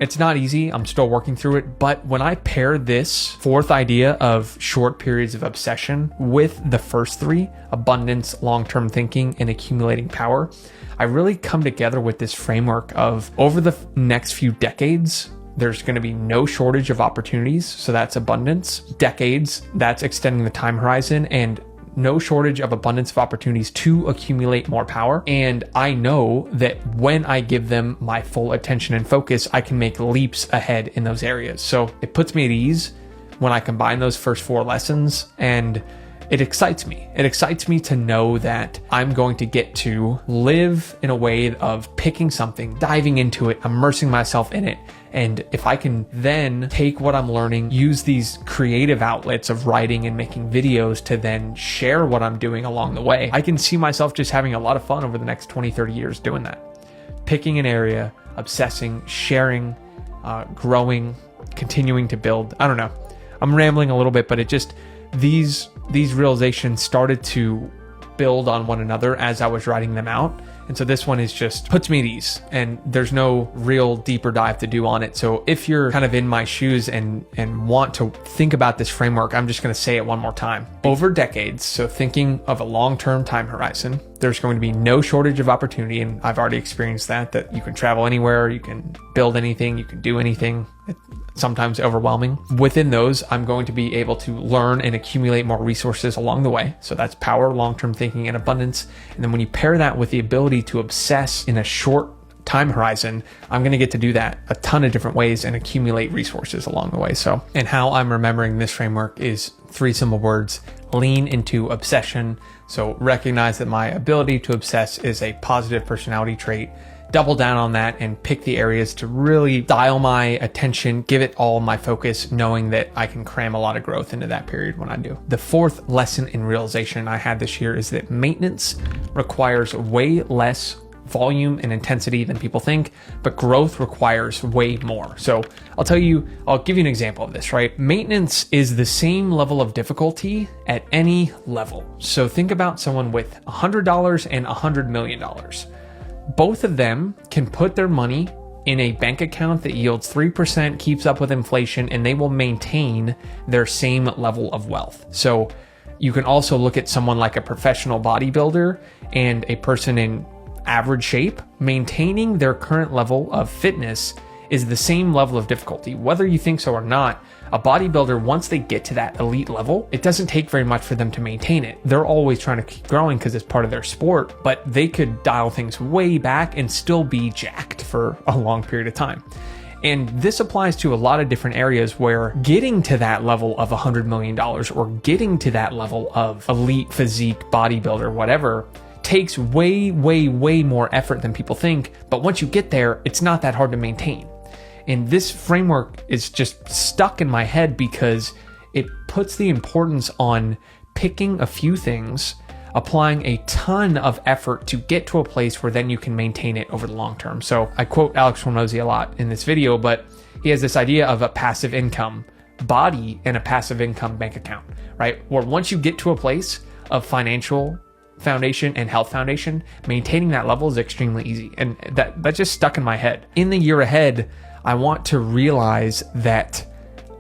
It's not easy. I'm still working through it. But when I pair this fourth idea of short periods of obsession with the first three, abundance, long-term thinking, and accumulating power, I really come together with this framework of over the next few decades, there's going to be no shortage of opportunities. So that's abundance. Decades, that's extending the time horizon, and no shortage of abundance of opportunities to accumulate more power. And I know that when I give them my full attention and focus, I can make leaps ahead in those areas. So it puts me at ease when I combine those first four lessons, and it excites me. It excites me to know that I'm going to get to live in a way of picking something, diving into it, immersing myself in it. And if I can then take what I'm learning, use these creative outlets of writing and making videos to then share what I'm doing along the way, I can see myself just having a lot of fun over the next 20, 30 years doing that. Picking an area, obsessing, sharing, growing, continuing to build. I don't know. I'm rambling a little bit, but it just, these realizations started to build on one another as I was writing them out. And so this one is just puts me at ease, and there's no real deeper dive to do on it. So if you're kind of in my shoes and want to think about this framework, I'm just going to say it one more time. Over decades, so thinking of a long-term time horizon, there's going to be no shortage of opportunity. And I've already experienced that you can travel anywhere, you can build anything, you can do anything. It's sometimes overwhelming. Within those, I'm going to be able to learn and accumulate more resources along the way. So that's power, long-term thinking, and abundance. And then when you pair that with the ability to obsess in a short time horizon, I'm going to get to do that a ton of different ways and accumulate resources along the way. So, and how I'm remembering this framework is 3 simple words: lean into obsession. So recognize that my ability to obsess is a positive personality trait. Double down on that and pick the areas to really dial my attention, give it all my focus, knowing that I can cram a lot of growth into that period when I do. The fourth lesson in realization I had this year is that maintenance requires way less volume and intensity than people think, but growth requires way more. So I'll give you an example of this, right? Maintenance is the same level of difficulty at any level. So think about someone with $100 and $100 million. Both of them can put their money in a bank account that yields 3%, keeps up with inflation, and they will maintain their same level of wealth. So you can also look at someone like a professional bodybuilder and a person in average shape. Maintaining their current level of fitness is the same level of difficulty. Whether you think so or not, a bodybuilder, once they get to that elite level, it doesn't take very much for them to maintain it. They're always trying to keep growing because it's part of their sport, but they could dial things way back and still be jacked for a long period of time. And this applies to a lot of different areas where getting to that level of $100 million or getting to that level of elite physique, bodybuilder, whatever, takes way, way, way more effort than people think. But once you get there, it's not that hard to maintain. And this framework is just stuck in my head because it puts the importance on picking a few things, applying a ton of effort to get to a place where then you can maintain it over the long term. So I quote Alex Hormozi a lot in this video, but he has this idea of a passive income body and a passive income bank account, right? Where once you get to a place of financial foundation and health foundation, maintaining that level is extremely easy. And that just stuck in my head. In the year ahead, I want to realize that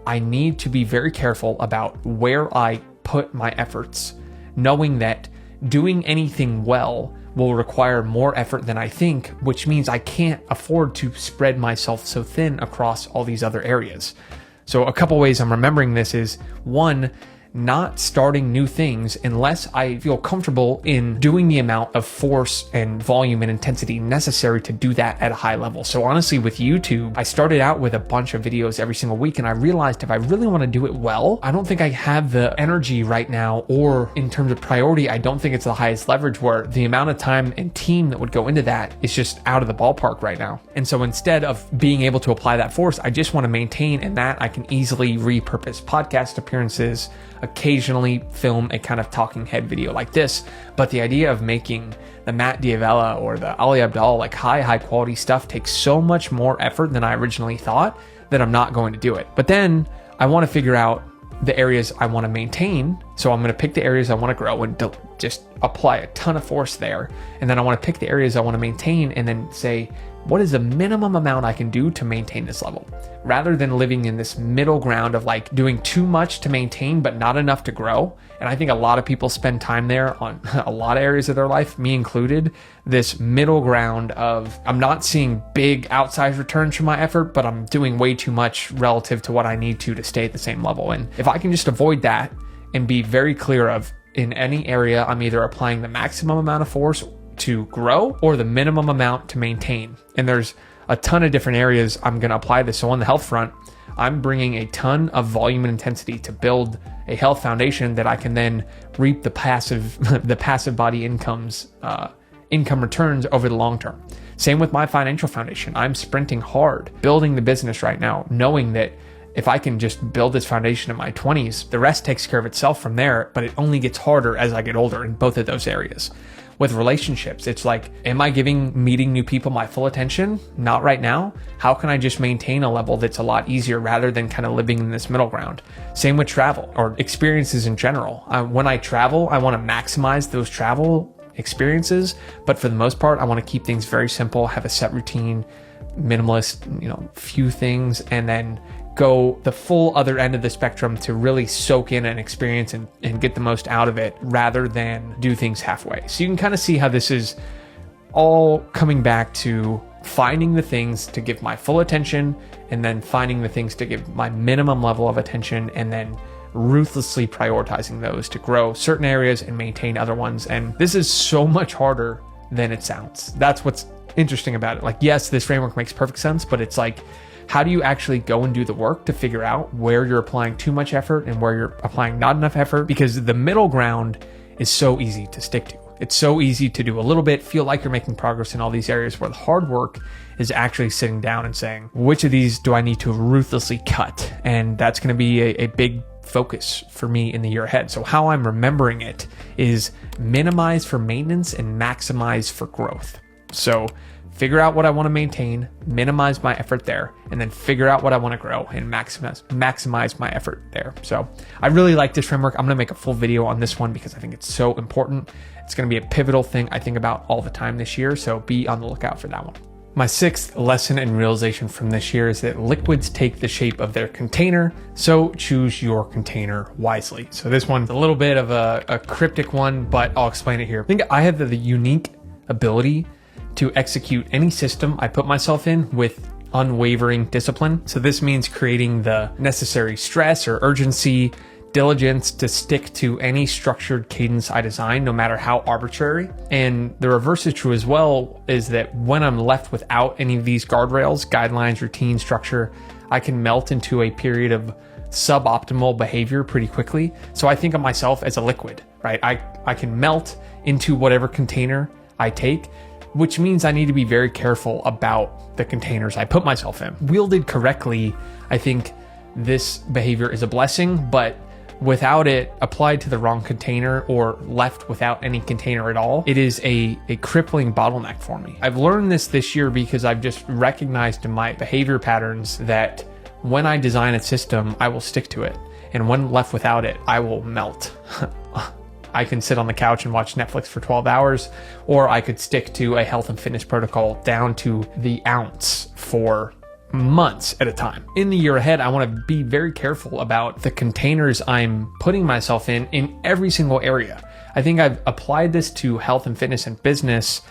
I need to be very careful about where I put my efforts, knowing that doing anything well will require more effort than I think, which means I can't afford to spread myself so thin across all these other areas. So a couple ways I'm remembering this is, one, not starting new things unless I feel comfortable in doing the amount of force and volume and intensity necessary to do that at a high level. So honestly, with YouTube, I started out with a bunch of videos every single week, and I realized if I really want to do it well, I don't think I have the energy right now, or in terms of priority, I don't think it's the highest leverage, where the amount of time and team that would go into that is just out of the ballpark right now. And so instead of being able to apply that force, I just want to maintain, and that I can easily repurpose podcast appearances, occasionally film a kind of talking head video like this. But the idea of making the Matt Diavella or the Ali Abdaal, like high quality stuff takes so much more effort than I originally thought that I'm not going to do it. But then I want to figure out the areas I want to maintain. So I'm going to pick the areas I want to grow and just apply a ton of force there. And then I want to pick the areas I want to maintain and then say, what is the minimum amount I can do to maintain this level? Rather than living in this middle ground of like doing too much to maintain, but not enough to grow. And I think a lot of people spend time there on a lot of areas of their life, me included, this middle ground of I'm not seeing big outsized returns from my effort, but I'm doing way too much relative to what I need to stay at the same level. And if I can just avoid that and be very clear of in any area, I'm either applying the maximum amount of force to grow or the minimum amount to maintain. And there's a ton of different areas I'm going to apply this. So on the health front, I'm bringing a ton of volume and intensity to build a health foundation that I can then reap the passive body income returns over the long term. Same with my financial foundation. I'm sprinting hard, building the business right now, knowing that if I can just build this foundation in my 20s, the rest takes care of itself from there, but it only gets harder as I get older in both of those areas. With relationships, it's like, am I giving meeting new people my full attention? Not right now. How can I just maintain a level that's a lot easier rather than kind of living in this middle ground? Same with travel or experiences in general. When I travel, I want to maximize those travel experiences, but for the most part, I want to keep things very simple, have a set routine, minimalist, few things, and then go the full other end of the spectrum to really soak in an experience and get the most out of it rather than do things halfway. So you can kind of see how this is all coming back to finding the things to give my full attention and then finding the things to give my minimum level of attention and then ruthlessly prioritizing those to grow certain areas and maintain other ones. And this is so much harder than it sounds. That's what's interesting about it. Like, yes, this framework makes perfect sense, but it's like, how do you actually go and do the work to figure out where you're applying too much effort and where you're applying not enough effort? Because the middle ground is so easy to stick to. It's so easy to do a little bit, feel like you're making progress in all these areas, where the hard work is actually sitting down and saying, which of these do I need to ruthlessly cut? And that's going to be a big focus for me in the year ahead. So how I'm remembering it is minimize for maintenance and maximize for growth. So figure out what I want to maintain, minimize my effort there, and then figure out what I want to grow and maximize my effort there. So I really like this framework. I'm going to make a full video on this one because I think it's so important. It's going to be a pivotal thing I think about all the time this year. So be on the lookout for that one. My sixth lesson and realization from this year is that liquids take the shape of their container, so choose your container wisely. So this one's a little bit of a cryptic one, but I'll explain it here. I think I have the unique ability to execute any system I put myself in with unwavering discipline. So this means creating the necessary stress or urgency, diligence to stick to any structured cadence I design, no matter how arbitrary. And the reverse is true as well, is that when I'm left without any of these guardrails, guidelines, routine, structure, I can melt into a period of suboptimal behavior pretty quickly. So I think of myself as a liquid, right? I can melt into whatever container I take, which means I need to be very careful about the containers I put myself in. Wielded correctly, I think this behavior is a blessing, but without it applied to the wrong container or left without any container at all, it is a crippling bottleneck for me. I've learned this year because I've just recognized in my behavior patterns that when I design a system, I will stick to it. And when left without it, I will melt. I can sit on the couch and watch Netflix for 12 hours, or I could stick to a health and fitness protocol down to the ounce for months at a time. In the year ahead, I want to be very careful about the containers I'm putting myself in every single area. I think I've applied this to health and fitness and business,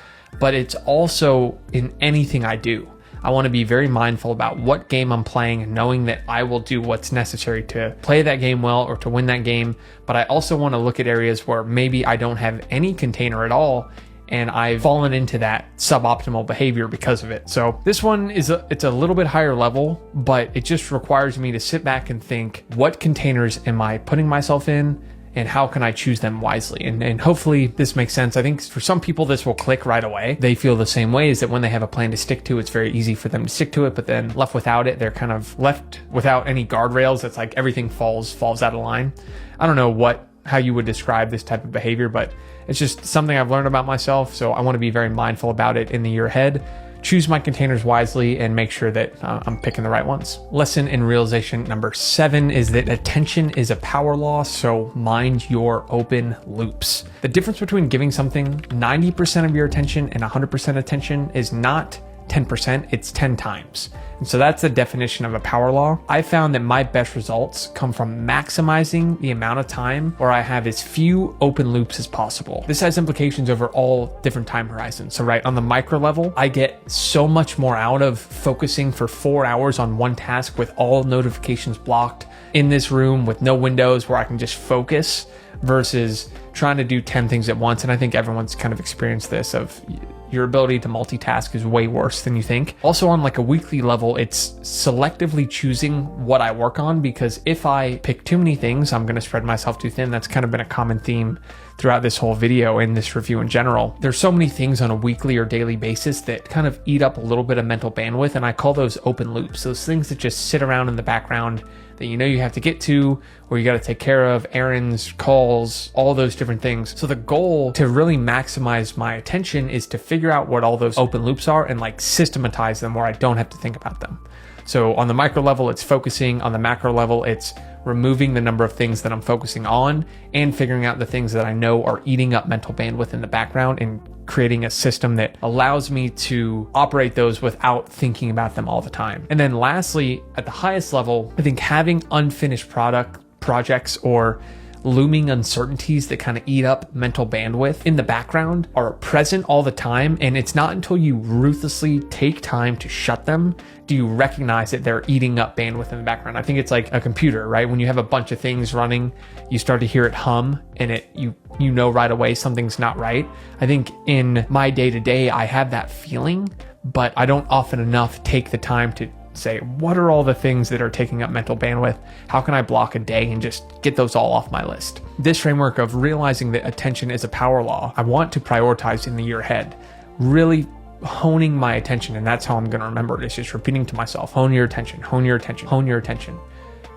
but it's also in anything I do. I want to be very mindful about what game I'm playing and knowing that I will do what's necessary to play that game well or to win that game. But I also want to look at areas where maybe I don't have any container at all and I've fallen into that suboptimal behavior because of it. So this one it's a little bit higher level, but it just requires me to sit back and think, what containers am I putting myself in? And how can I choose them wisely? And hopefully this makes sense. I think for some people, this will click right away. They feel the same way, is that when they have a plan to stick to, it's very easy for them to stick to it, but then left without it, they're kind of left without any guardrails. It's like everything falls out of line. I don't know what how you would describe this type of behavior, but it's just something I've learned about myself. So I want to be very mindful about it in the year ahead. Choose my containers wisely and make sure that I'm picking the right ones. Lesson in realization number 7 is that attention is a power law, so mind your open loops. The difference between giving something 90% of your attention and 100% attention is not 10%, it's 10 times. And so that's the definition of a power law. I found that my best results come from maximizing the amount of time where I have as few open loops as possible. This has implications over all different time horizons. So right on the micro level, I get so much more out of focusing for 4 hours on one task with all notifications blocked in this room with no windows where I can just focus versus trying to do 10 things at once. And I think everyone's kind of experienced this of your ability to multitask is way worse than you think. Also on like a weekly level, it's selectively choosing what I work on, because if I pick too many things, I'm going to spread myself too thin. That's kind of been a common theme throughout this whole video and this review in general. There's so many things on a weekly or daily basis that kind of eat up a little bit of mental bandwidth, and I call those open loops. Those things that just sit around in the background that you know you have to get to, or you got to take care of, errands, calls, all those different things. So the goal to really maximize my attention is to figure out what all those open loops are and like systematize them where I don't have to think about them. So on the micro level, it's focusing. On the macro level, it's removing the number of things that I'm focusing on and figuring out the things that I know are eating up mental bandwidth in the background and creating a system that allows me to operate those without thinking about them all the time. And then lastly, at the highest level, I think having unfinished projects or looming uncertainties that kind of eat up mental bandwidth in the background are present all the time. And it's not until you ruthlessly take time to shut them do you recognize that they're eating up bandwidth in the background. I think it's like a computer, right? When you have a bunch of things running, you start to hear it hum and you know right away something's not right. I think in my day-to-day, I have that feeling, but I don't often enough take the time to say, what are all the things that are taking up mental bandwidth? How can I block a day and just get those all off my list? This framework of realizing that attention is a power law, I want to prioritize in the year ahead, really honing my attention. And that's how I'm going to remember it. It's just repeating to myself, hone your attention, hone your attention, hone your attention.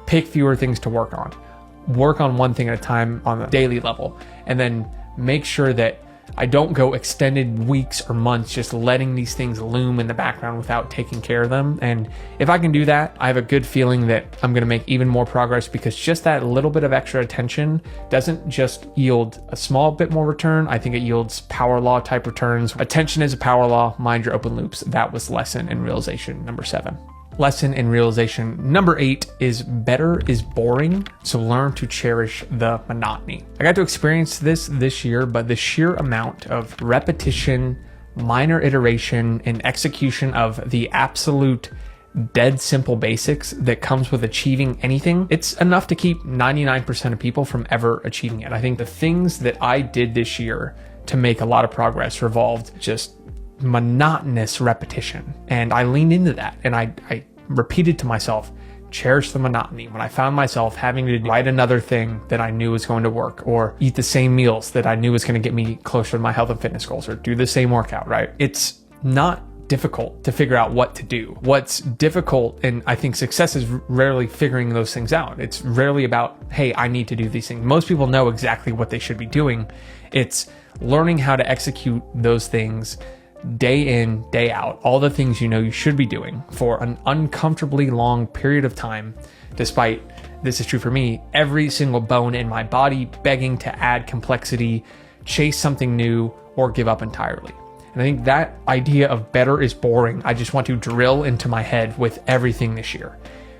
Pick fewer things to work on. Work on one thing at a time on the daily level, and then make sure that I don't go extended weeks or months just letting these things loom in the background without taking care of them. And if I can do that, I have a good feeling that I'm going to make even more progress, because just that little bit of extra attention doesn't just yield a small bit more return. I think it yields power law type returns. Attention is a power law. Mind your open loops. That was lesson and realization number 7. Lesson in realization number 8 is better is boring, so learn to cherish the monotony. I got to experience this year, but the sheer amount of repetition, minor iteration, and execution of the absolute dead simple basics that comes with achieving anything, it's enough to keep 99% of people from ever achieving it. I think the things that I did this year to make a lot of progress revolved just monotonous repetition. And I leaned into that and I repeated to myself, cherish the monotony. When I found myself having to write another thing that I knew was going to work, or eat the same meals that I knew was going to get me closer to my health and fitness goals, or do the same workout, right? It's not difficult to figure out what to do. What's difficult, and I think success is rarely figuring those things out. It's rarely about, hey, I need to do these things. Most people know exactly what they should be doing. It's learning how to execute those things day in, day out, all the things you know you should be doing for an uncomfortably long period of time, despite, this is true for me, every single bone in my body begging to add complexity, chase something new, or give up entirely. And I think that idea of better is boring, I just want to drill into my head with everything this year,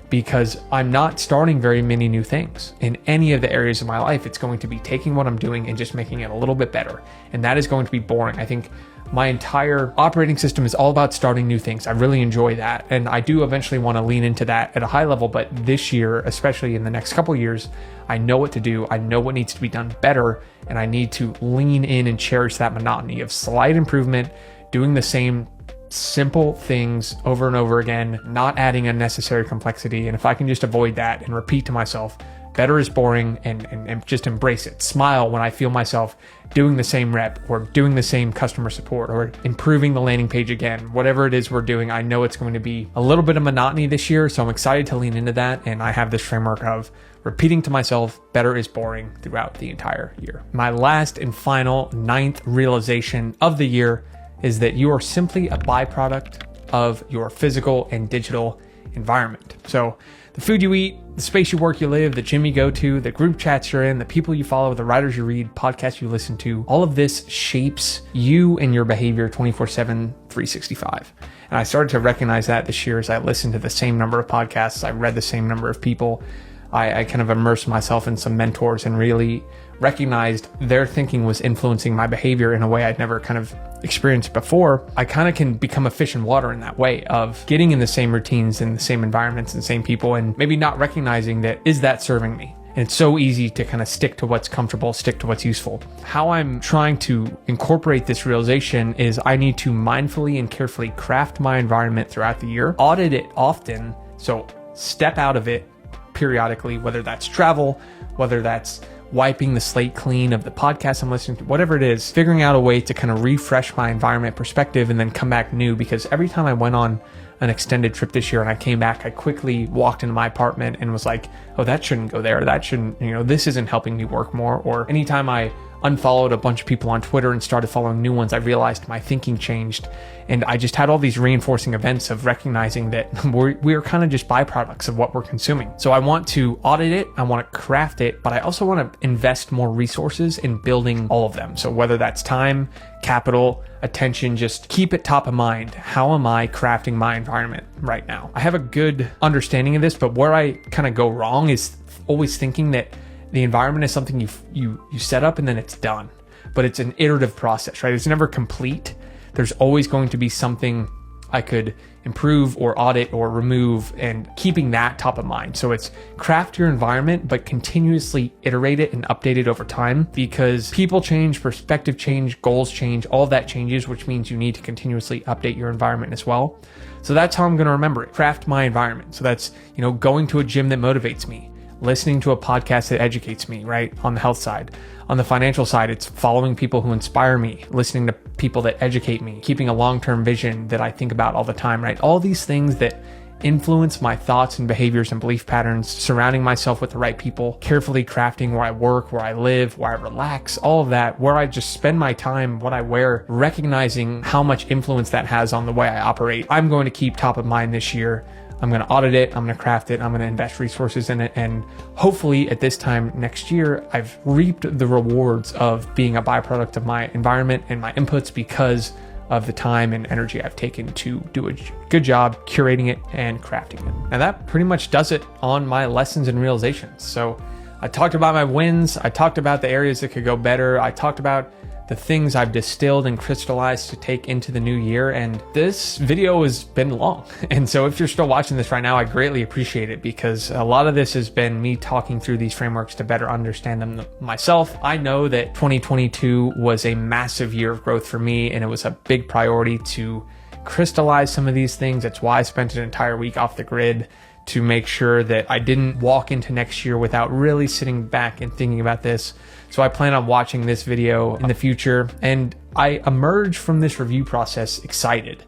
because I'm not starting very many new things in any of the areas of my life. It's going to be taking what I'm doing and just making it a little bit better. And that is going to be boring. I think my entire operating system is all about starting new things. I really enjoy that. And I do eventually want to lean into that at a high level. But this year, especially in the next couple of years, I know what to do. I know what needs to be done better. And I need to lean in and cherish that monotony of slight improvement, doing the same simple things over and over again, not adding unnecessary complexity. And if I can just avoid that and repeat to myself, better is boring, and just embrace it. Smile when I feel myself doing the same rep or doing the same customer support or improving the landing page again. Whatever it is we're doing, I know it's going to be a little bit of monotony this year, so I'm excited to lean into that. And I have this framework of repeating to myself, better is boring throughout the entire year. My last and final 9th realization of the year is that you are simply a byproduct of your physical and digital environment. So the food you eat, the space you work, you live, the gym you go to, the group chats you're in, the people you follow, the writers you read, podcasts you listen to, all of this shapes you and your behavior 24/7, 365. And I started to recognize that this year as I listened to the same number of podcasts, I read the same number of people. I kind of immersed myself in some mentors and really recognized their thinking was influencing my behavior in a way I'd never kind of experienced before. I kind of can become a fish in water in that way of getting in the same routines and the same environments and same people, and maybe not recognizing that, is that serving me? And it's so easy to kind of stick to what's comfortable, stick to what's useful. How I'm trying to incorporate this realization is I need to mindfully and carefully craft my environment throughout the year, audit it often, so step out of it periodically, whether that's travel, whether that's wiping the slate clean of the podcast I'm listening to, whatever it is, figuring out a way to kind of refresh my environment perspective and then come back new. Because every time I went on an extended trip this year and I came back, I quickly walked into my apartment and was like, oh, that shouldn't go there. That shouldn't, this isn't helping me work more. Or anytime I unfollowed a bunch of people on Twitter and started following new ones, I realized my thinking changed. And I just had all these reinforcing events of recognizing that we're kind of just byproducts of what we're consuming. So I want to audit it, I want to craft it, but I also want to invest more resources in building all of them. So whether that's time, capital, attention, just keep it top of mind. How am I crafting my environment right now? I have a good understanding of this, but where I kind of go wrong is always thinking that the environment is something you set up and then it's done, but it's an iterative process, right? It's never complete. There's always going to be something I could improve or audit or remove, and keeping that top of mind. So it's craft your environment, but continuously iterate it and update it over time, because people change, perspective change, goals change, all of that changes, which means you need to continuously update your environment as well. So that's how I'm going to remember it. Craft my environment. So that's, going to a gym that motivates me, listening to a podcast that educates me, right? On the health side. On the financial side, it's following people who inspire me, listening to people that educate me, keeping a long-term vision that I think about all the time, right? All these things that influence my thoughts and behaviors and belief patterns, surrounding myself with the right people, carefully crafting where I work, where I live, where I relax, all of that, where I just spend my time, what I wear, recognizing how much influence that has on the way I operate. I'm going to keep top of mind this year. I'm going to audit it, I'm going to craft it, I'm going to invest resources in it, and hopefully at this time next year, I've reaped the rewards of being a byproduct of my environment and my inputs because of the time and energy I've taken to do a good job curating it and crafting it. And that pretty much does it on my lessons and realizations. So I talked about my wins, I talked about the areas that could go better, I talked about the things I've distilled and crystallized to take into the new year. And this video has been long. And so if you're still watching this right now, I greatly appreciate it, because a lot of this has been me talking through these frameworks to better understand them myself. I know that 2022 was a massive year of growth for me, and it was a big priority to crystallize some of these things. That's why I spent an entire week off the grid, to make sure that I didn't walk into next year without really sitting back and thinking about this. So I plan on watching this video in the future, and I emerge from this review process excited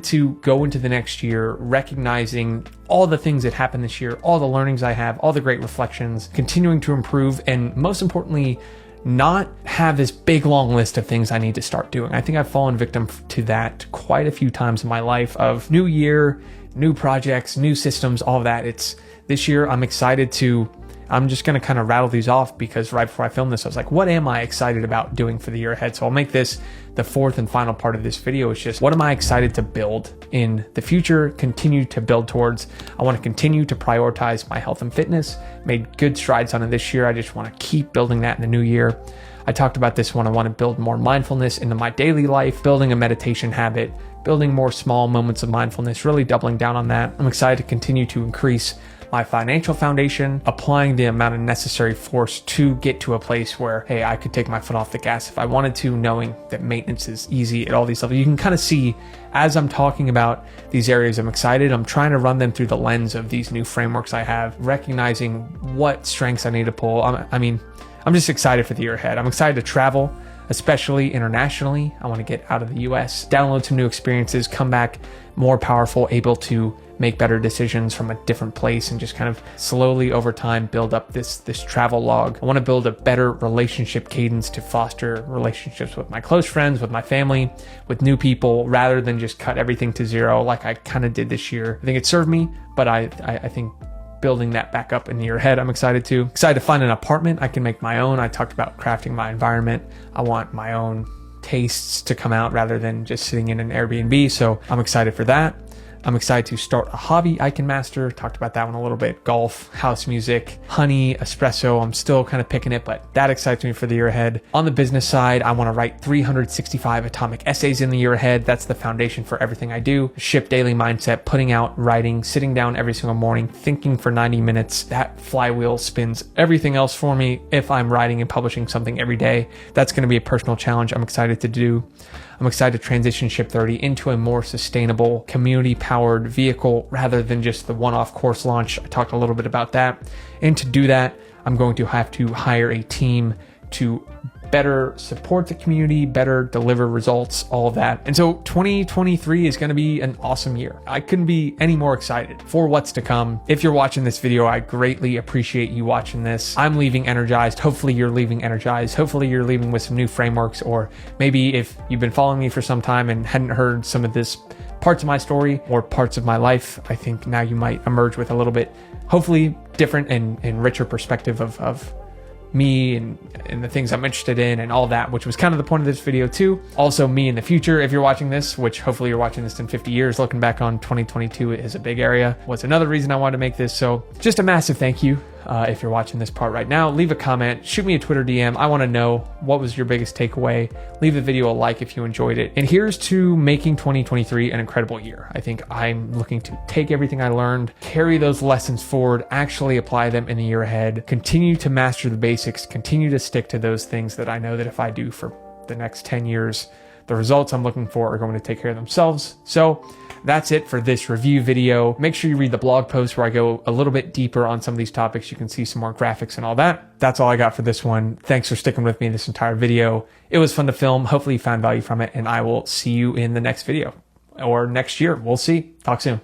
to go into the next year, recognizing all the things that happened this year, all the learnings I have, all the great reflections, continuing to improve, and most importantly, not have this big long list of things I need to start doing. I think I've fallen victim to that quite a few times in my life, of new year, new projects, new systems, all of that. It's this year, I'm just going to kind of rattle these off, because right before I filmed this, I was like, what am I excited about doing for the year ahead? So I'll make this the fourth and final part of this video. Is just, what am I excited to build in the future, continue to build towards? I want to continue to prioritize my health and fitness. Made good strides on it this year. I just want to keep building that in the new year. I talked about this one. I want to build more mindfulness into my daily life, building a meditation habit, building more small moments of mindfulness, really doubling down on that. I'm excited to continue to increase my financial foundation, applying the amount of necessary force to get to a place where, hey, I could take my foot off the gas if I wanted to, knowing that maintenance is easy at all these levels. You can kind of see as I'm talking about these areas, I'm excited. I'm trying to run them through the lens of these new frameworks I have, recognizing what strengths I need to pull. I'm just excited for the year ahead. I'm excited to travel, especially internationally. I want to get out of the US, download some new experiences, come back more powerful, able to make better decisions from a different place, and just kind of slowly over time build up this travel log. I want to build a better relationship cadence to foster relationships with my close friends, with my family, with new people, rather than just cut everything to zero like I kind of did this year. I think it served me, but I think building that back up in the year ahead, I'm excited to find an apartment I can make my own. I talked about crafting my environment. I want my own tastes to come out rather than just sitting in an Airbnb. So I'm excited for that. I'm excited to start a hobby I can master. Talked about that one a little bit. Golf, house music, honey, espresso. I'm still kind of picking it, but that excites me for the year ahead. On the business side, I want to write 365 atomic essays in the year ahead. That's the foundation for everything I do. Shift daily mindset, putting out, writing, sitting down every single morning, thinking for 90 minutes. That flywheel spins everything else for me. If I'm writing and publishing something every day, that's going to be a personal challenge I'm excited to do. I'm excited to transition Ship 30 into a more sustainable, community-powered vehicle rather than just the one-off course launch. I talked a little bit about that. And to do that, I'm going to have to hire a team to better support the community, better deliver results, all of that. And so 2023 is going to be an awesome year. I couldn't be any more excited for what's to come. If you're watching this video, I greatly appreciate you watching this. I'm leaving energized. Hopefully you're leaving energized. Hopefully you're leaving with some new frameworks, or maybe if you've been following me for some time and hadn't heard some of this parts of my story or parts of my life, I think now you might emerge with a little bit, hopefully different and richer perspective of me and the things I'm interested in and all that, which was kind of the point of this video too. Also me in the future, if you're watching this, which hopefully you're watching this in 50 years, looking back on 2022 is a big area. Was another reason I wanted to make this. So just a massive thank you. If you're watching this part right now, leave a comment, shoot me a Twitter DM. I want to know what was your biggest takeaway. Leave the video a like if you enjoyed it. And here's to making 2023 an incredible year. I think I'm looking to take everything I learned, carry those lessons forward, actually apply them in the year ahead, continue to master the basics, continue to stick to those things that I know that if I do for the next 10 years, the results I'm looking for are going to take care of themselves. So that's it for this review video. Make sure you read the blog post where I go a little bit deeper on some of these topics. You can see some more graphics and all that. That's all I got for this one. Thanks for sticking with me this entire video. It was fun to film. Hopefully you found value from it, and I will see you in the next video or next year. We'll see. Talk soon.